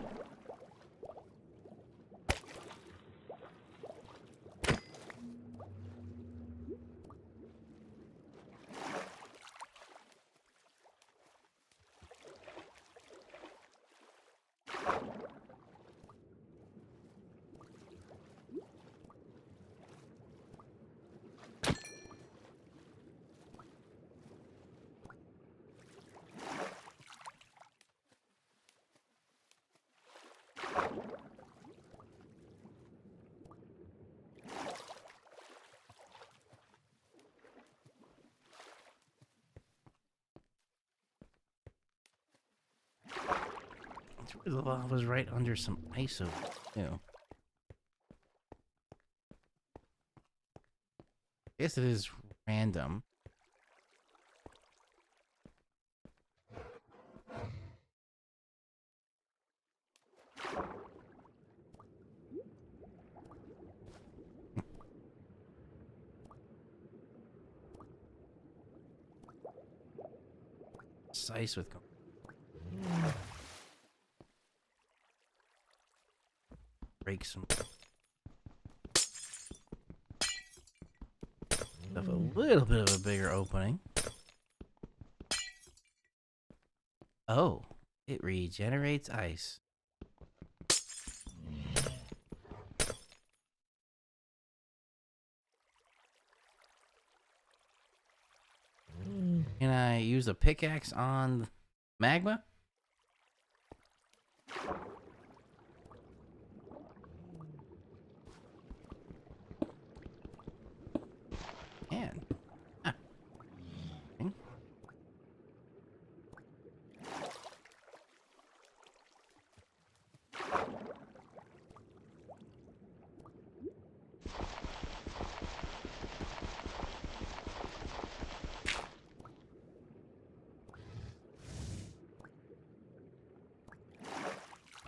The lava's right under some ice over there, too. I guess it is random. It's ice with break some stuff, a little bit of a bigger opening. Oh, it regenerates ice. Can I use a pickaxe on magma? Can. Ah. Okay.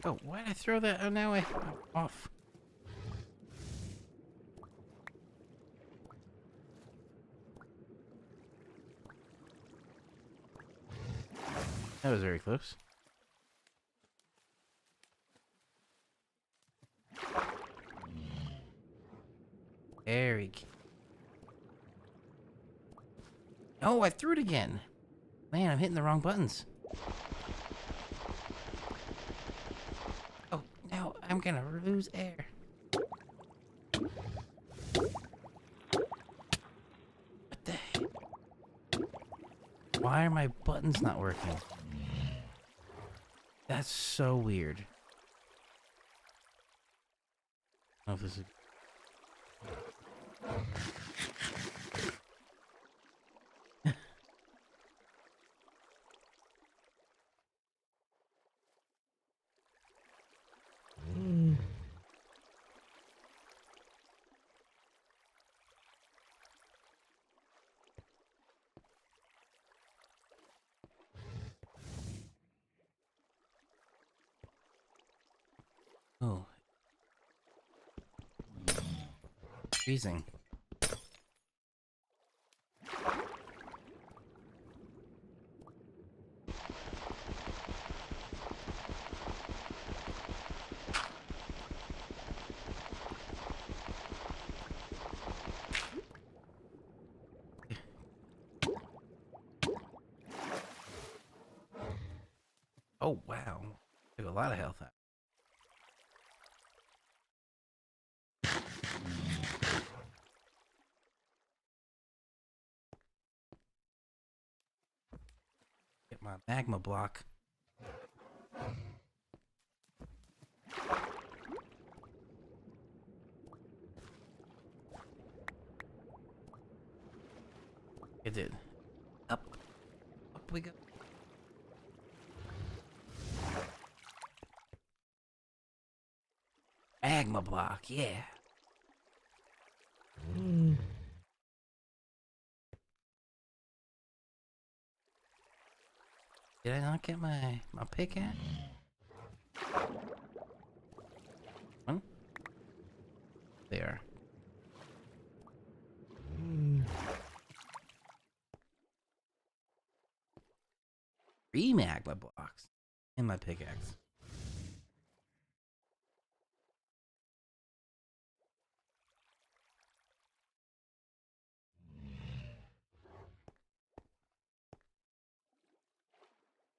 Oh, why did I throw that? Oh, now I'm off. That was very close. Very. Oh, I threw it again. Man, I'm hitting the wrong buttons. Oh, now I'm gonna lose air. What the heck? Why are my buttons not working? That's so weird. I don't know if this is... Oh. Freezing. Oh, wow. Took a lot of health out. Come on, magma block. It did. Up. Up we go. Magma block, yeah. Did I not get my pickaxe? One? There. Three magma blocks. And my pickaxe.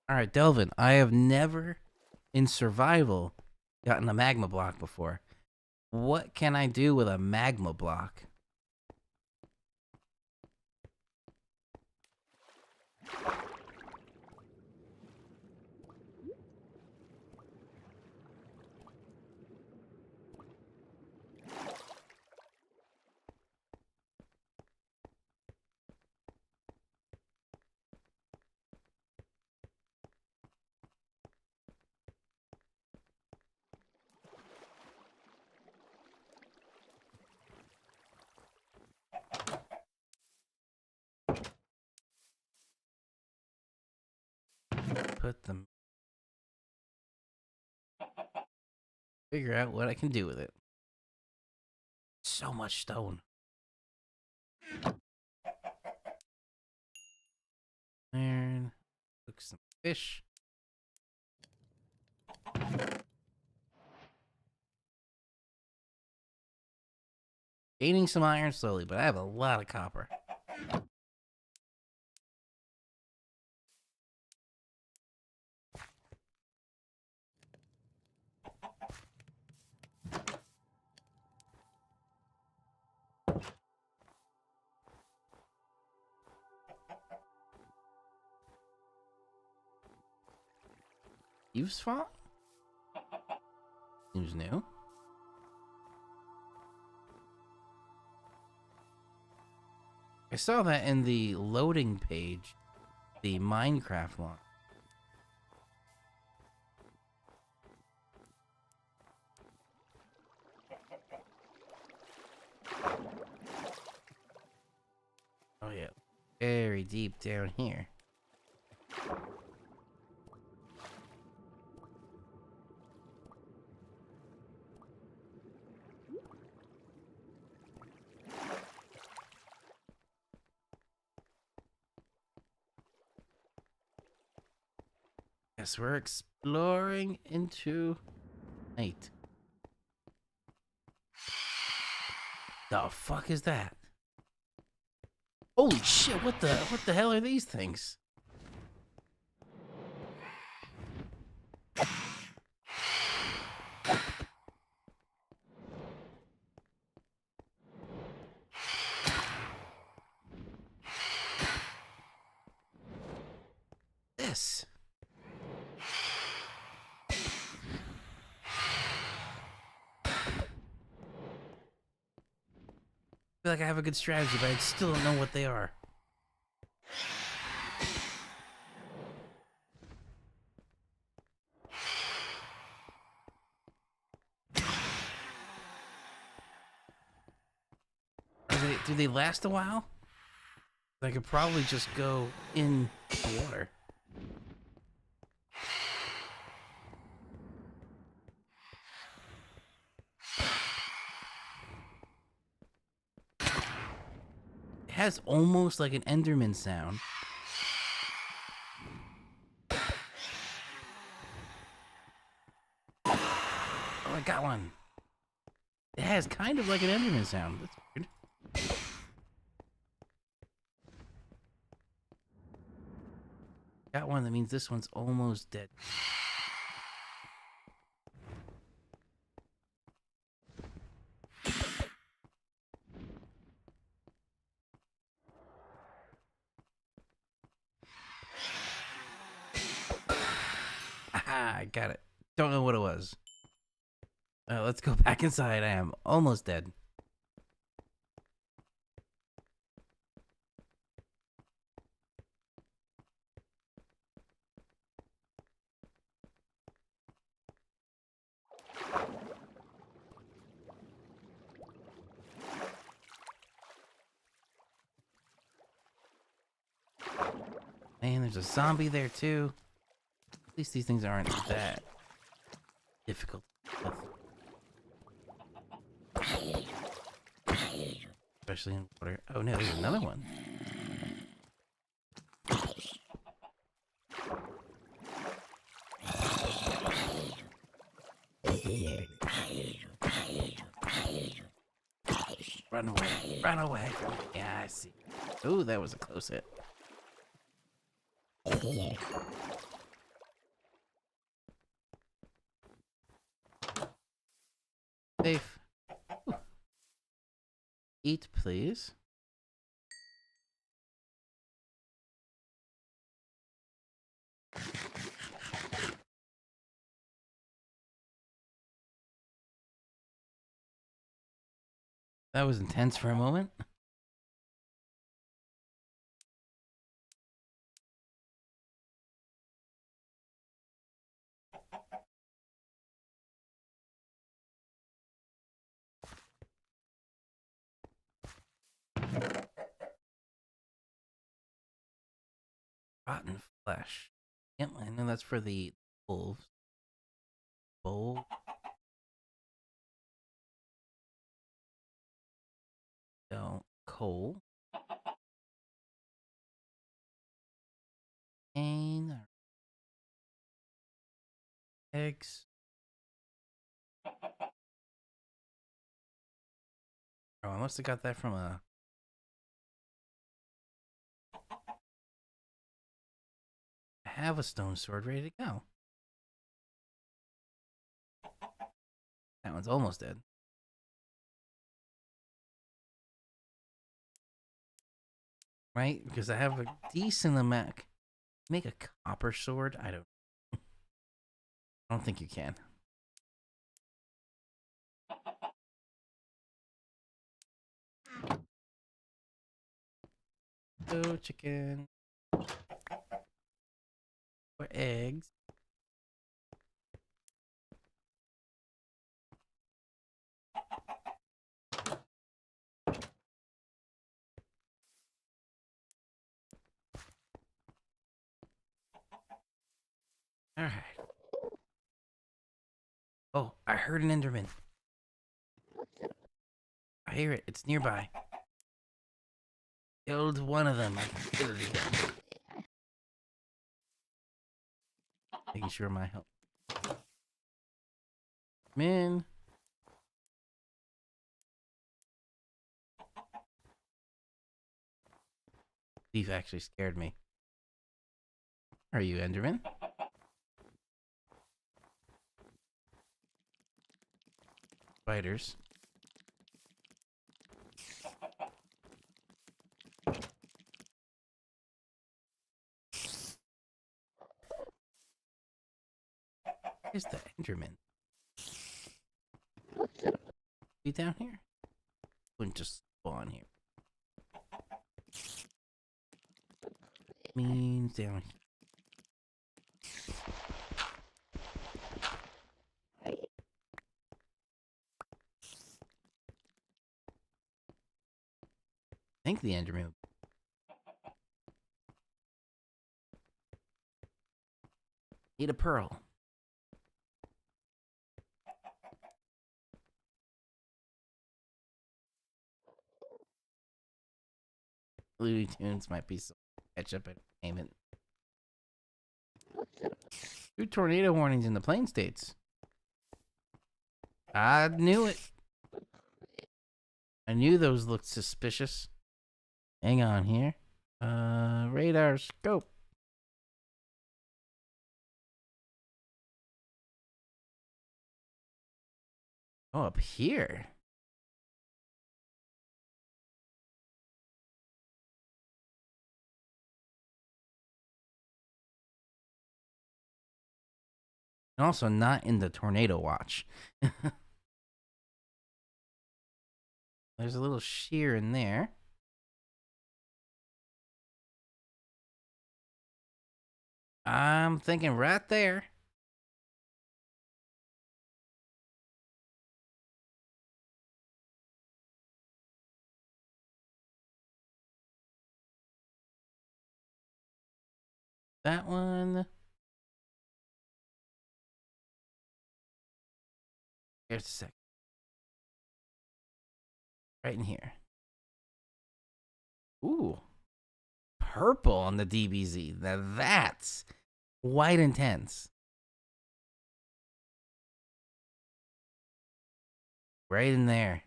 Alright, Delvin, I have never in survival gotten a magma block before. What can I do with a magma block? Put them. Figure out what I can do with it. So much stone. Iron. Cook some fish. Gaining some iron slowly, but I have a lot of copper. Eve's fault? Seems new. I saw that in the loading page, the Minecraft one. Oh yeah, very deep down here. Yes, we're exploring into night. The fuck is that? Holy shit, what the hell are these things? This. I feel like I have a good strategy, but I still don't know what they are. Do they last a while? I could probably just go in the water. It has almost like an Enderman sound. Oh, I got one. It has kind of like an Enderman sound. That's weird. Got one, that means this one's almost dead. I got it. Don't know what it was. Let's go back inside. I am almost dead. Man, there's a zombie there too. At least these things aren't that difficult. Especially in water. Oh no, there's another one. Run away. Run away. Yeah, I see. Ooh, that was a close hit. Safe. Ooh. Eat, please. That was intense for a moment. Rotten flesh. Yep, I know that's for the wolves. Bowl. So, coal. And eggs. Oh, I must have got that from a... I have a stone sword ready to go. That one's almost dead. Right? Because I have a decent amount. Make a copper sword? I don't think you can. So chicken. Or eggs. Alright. Oh, I heard an Enderman. I hear it. It's nearby. Killed one of them. I can kill it again. Making sure my help. Man. Thief actually scared me. Are you Enderman? Spiders. Where's the Enderman? Be down here? Wouldn't just spawn here. Means down here. I think the Enderman. Need a pearl. Looney Tunes might be some catch up entertainment. 2 tornado warnings in the Plain States. I knew it. I knew those looked suspicious. Hang on here. Radar scope. Oh, up here. And also not in the tornado watch. There's a little shear in there. I'm thinking right there. That one. Here's a sec. Right in here. Ooh. Purple on the DBZ. Now that's quite intense. Right in there.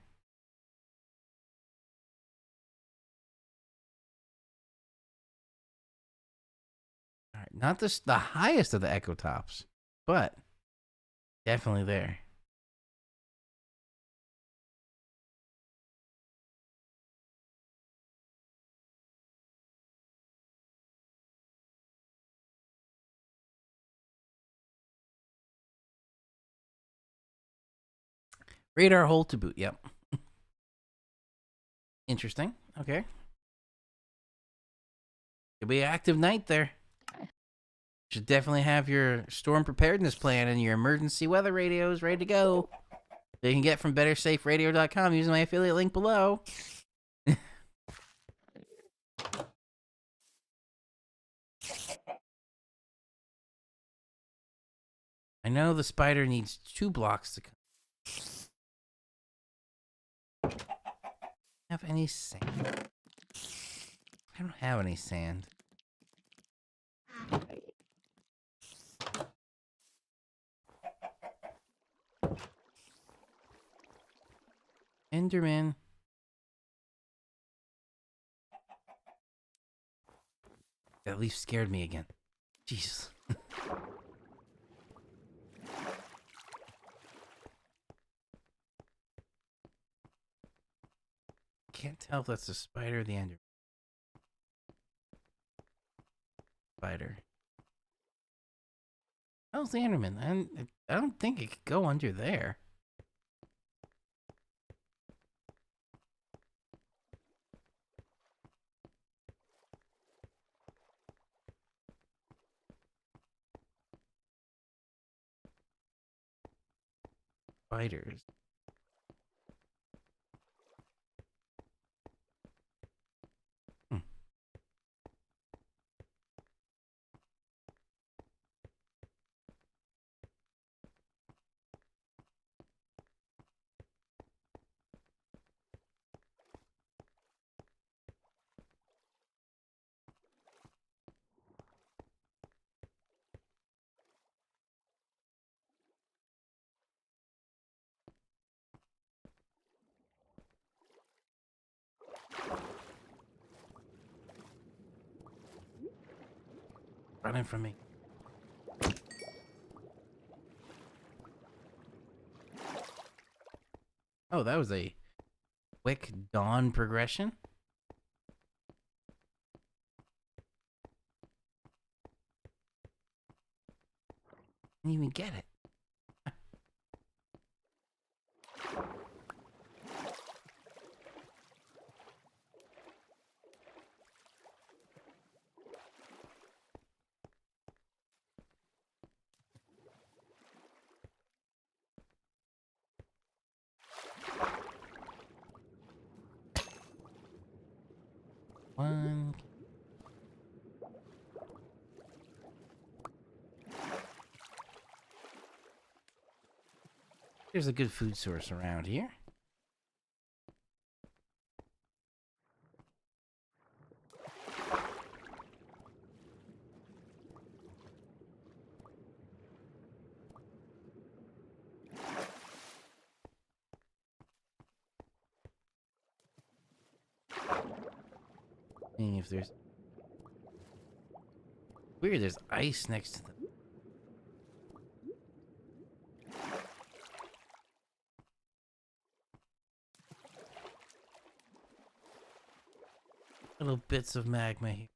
All right, not the highest of the Echo Tops, but definitely there. Radar hole to boot. Yep. Interesting. Okay. Could be an active night there. Should definitely have your storm preparedness plan and your emergency weather radios ready to go. That you can get from bettersaferadio.com using my affiliate link below. I know the spider needs 2 blocks to come. Have any sand? I don't have any sand. Enderman. That leaf scared me again. Jesus. Can't tell if that's the spider or the Enderman. Spider. How's the Enderman? I don't think it could go under there. Spiders. Running from me. Oh, that was a quick dawn progression. Didn't even get it. One. There's a good food source around here. Seeing if there's weird, there's ice next to them. Little bits of magma here.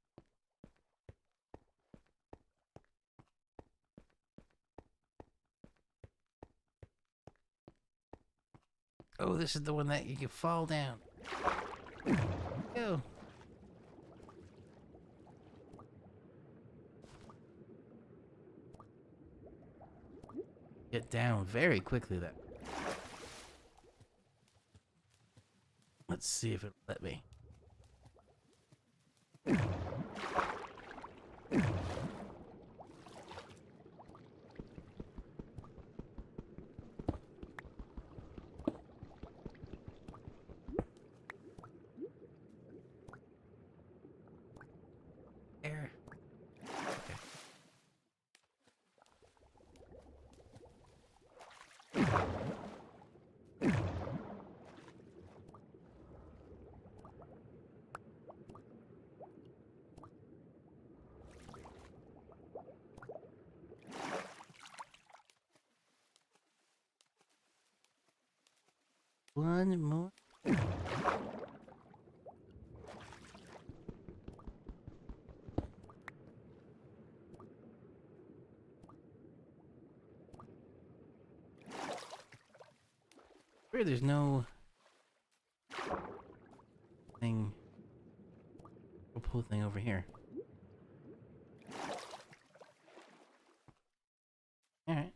Oh, this is the one that you can fall down. Go. Get down very quickly there. Let's see if it'll let me. There. Okay. One more. Weird, there's no thing. Pull thing over here. All right.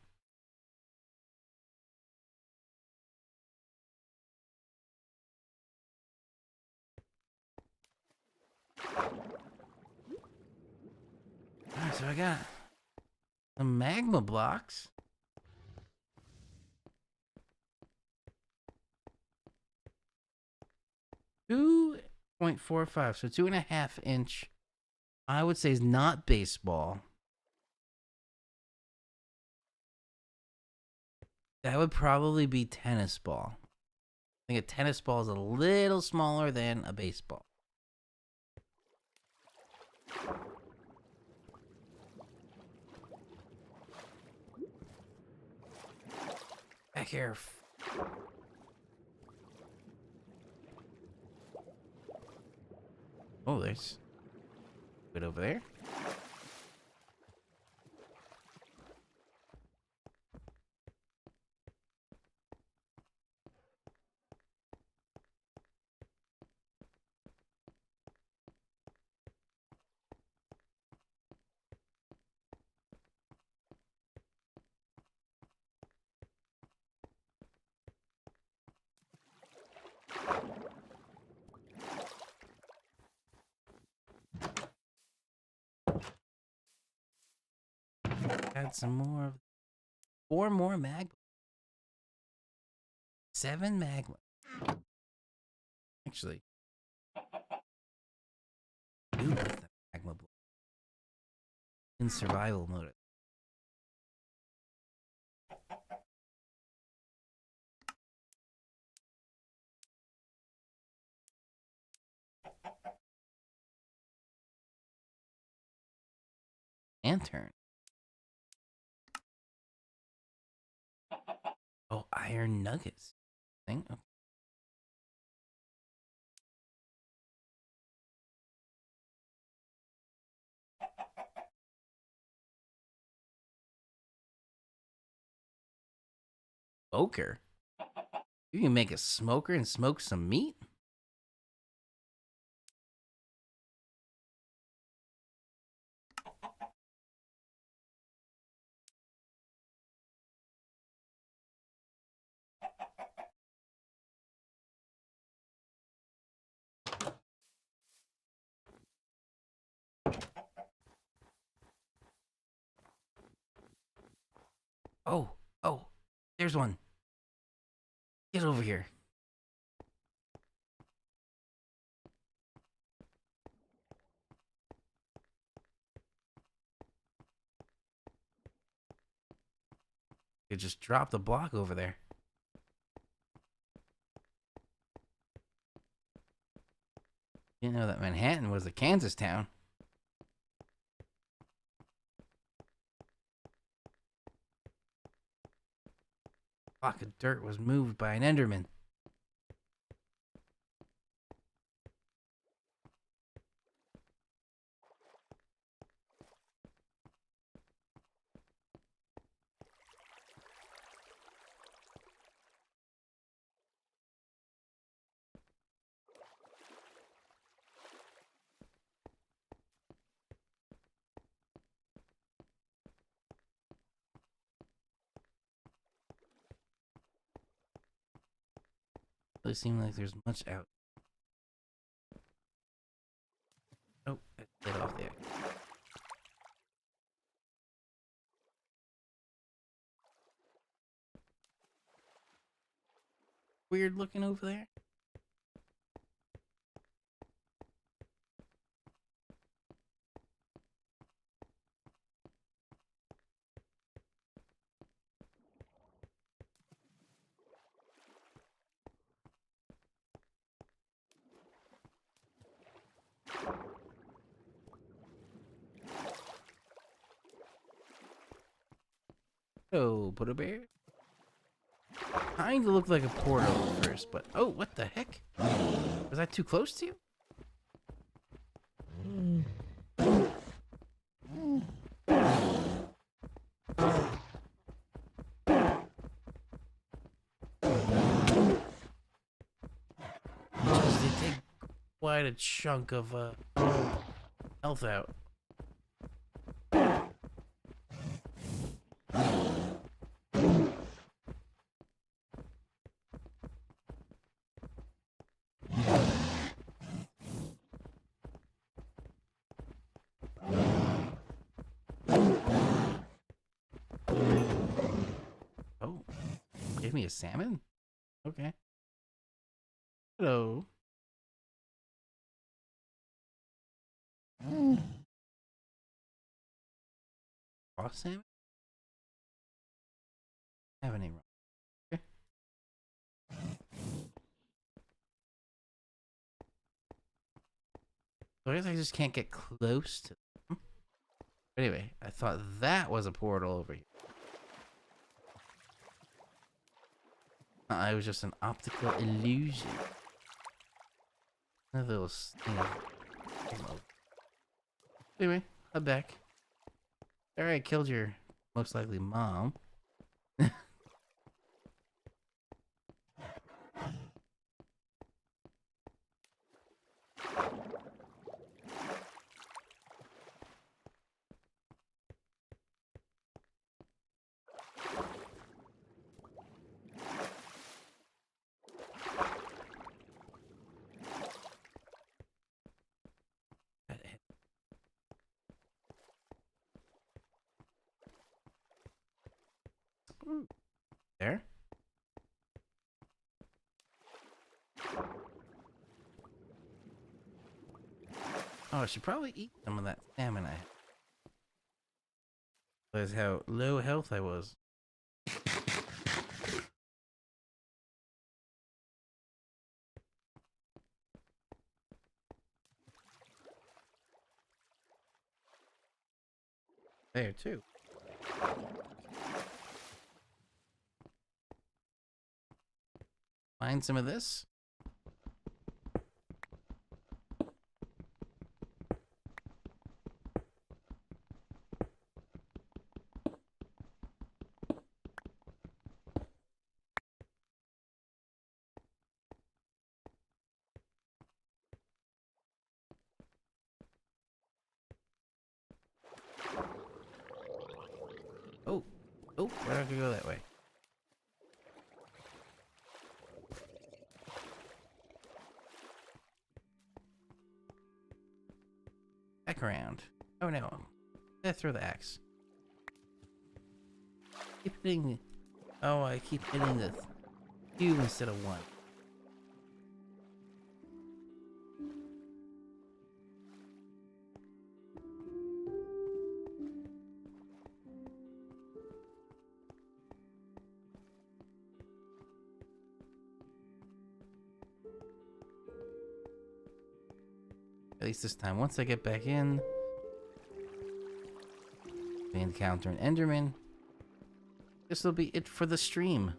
Alright, so I got some magma blocks. .45, so 2.5 inch. I would say is not baseball. That would probably be tennis ball. I think a tennis ball is a little smaller than a baseball. Back here. Oh, there's good over there. Add some more of 4 more magma. 7 magma. Actually, do with the magma block in survival mode. Lantern. Oh, iron nuggets. Thing. Oh. Smoker. You can make a smoker and smoke some meat? Oh, there's one. Get over here. You just dropped a block over there. Didn't know that Manhattan was a Kansas town. Block of dirt was moved by an Enderman. Doesn't seem like there's much out. Oh, I slid off there. Weird looking over there. Oh, put a bear. Kinda looked like a portal at first, but oh, what the heck? Was that too close to you? Just they take quite a chunk of health out. Oh, gave me a salmon? Okay. Hello. Raw salmon? Have any wrong. Okay. So I guess I just can't get close to them. But anyway, I thought that was a portal over here. It was just an optical illusion. One of those things. Anyway, I'm back. Alright, I killed your most likely mom. There. Oh, I should probably eat some of that salmon I had. Realize how low health I was. There too. Find some of this. Oh, oh, where do I go that way? Back around. Oh no. Let's throw the axe. Keep hitting the... Oh, I keep hitting the 2 instead of 1. At least this time. Once I get back in, we encounter an Enderman. This will be it for the stream.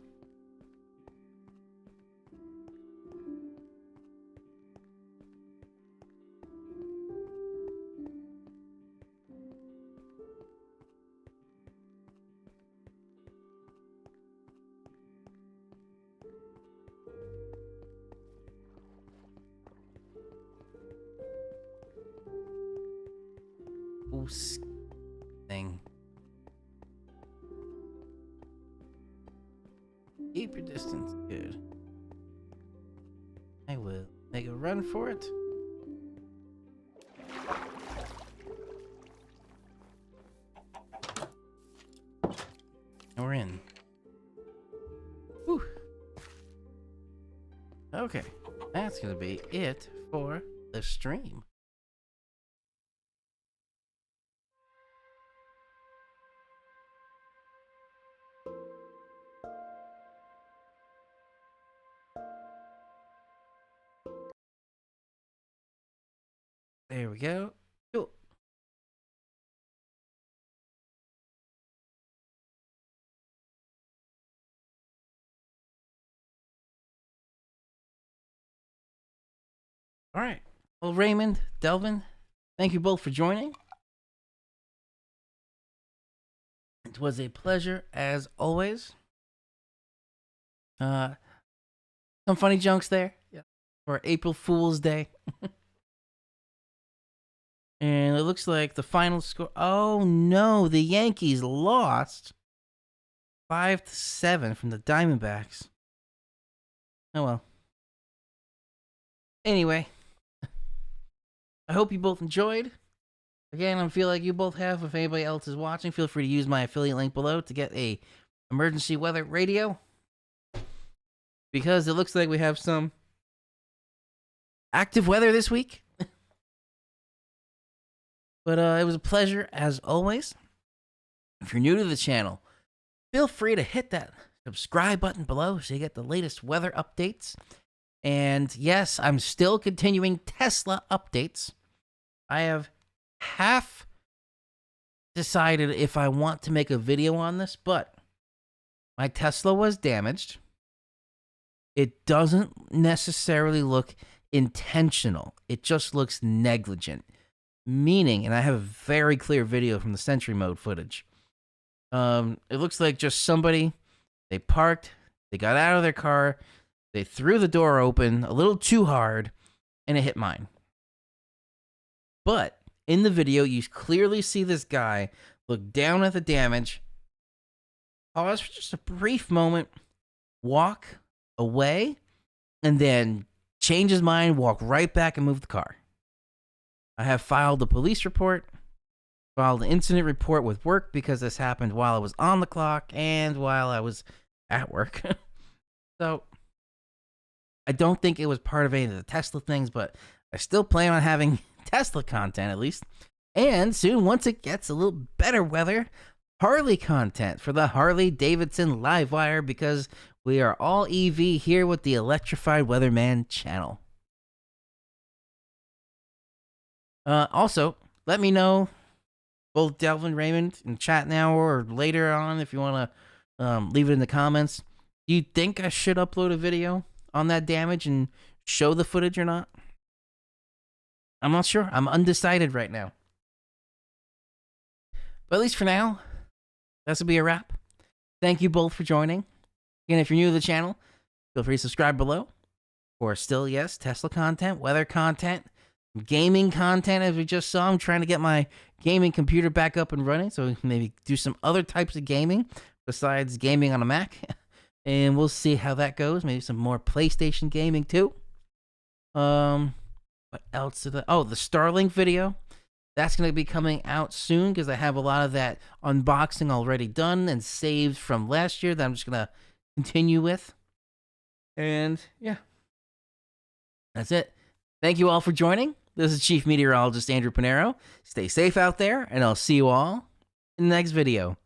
Oh, thing. Keep your distance. Good. I will make a run for it. And we're in. Whew. Okay, that's gonna be it for the stream. There we go. Cool. All right. Well, Raymond, Delvin, thank you both for joining. It was a pleasure as always. Some funny jokes there for April Fool's Day. And it looks like the final score. Oh no, the Yankees lost 5-7 from the Diamondbacks. Oh well. Anyway, I hope you both enjoyed. Again, I feel like you both have. If anybody else is watching, feel free to use my affiliate link below to get a emergency weather radio. Because it looks like we have some active weather this week. But it was a pleasure as always. If you're new to the channel, feel free to hit that subscribe button below so you get the latest weather updates. And yes, I'm still continuing Tesla updates. I have half decided if I want to make a video on this, but my Tesla was damaged. It doesn't necessarily look intentional. It just looks negligent. Meaning, and I have a very clear video from the Sentry Mode footage. It looks like just somebody, they parked, they got out of their car, they threw the door open a little too hard, and it hit mine. But in the video, you clearly see this guy look down at the damage, pause for just a brief moment, walk away, and then change his mind, walk right back and move the car. I have filed a police report, filed an incident report with work because this happened while I was on the clock and while I was at work. So I don't think it was part of any of the Tesla things, but I still plan on having Tesla content at least. And soon, once it gets a little better weather, Harley content for the Harley Davidson Livewire, because we are all EV here with the Electrified Weatherman channel. Also, let me know, both Delvin, Raymond, in chat now or later on if you want to leave it in the comments. Do you think I should upload a video on that damage and show the footage or not? I'm not sure. I'm undecided right now. But at least for now, this will be a wrap. Thank you both for joining. Again, if you're new to the channel, feel free to subscribe below. Or still, yes, Tesla content, weather content, gaming content, as we just saw. I'm trying to get my gaming computer back up and running so we can maybe do some other types of gaming besides gaming on a Mac. And we'll see how that goes. Maybe some more PlayStation gaming too. What else? The Starlink video. That's going to be coming out soon because I have a lot of that unboxing already done and saved from last year that I'm just going to continue with. And yeah, that's it. Thank you all for joining. This is Chief Meteorologist Andrew Panero. Stay safe out there, and I'll see you all in the next video.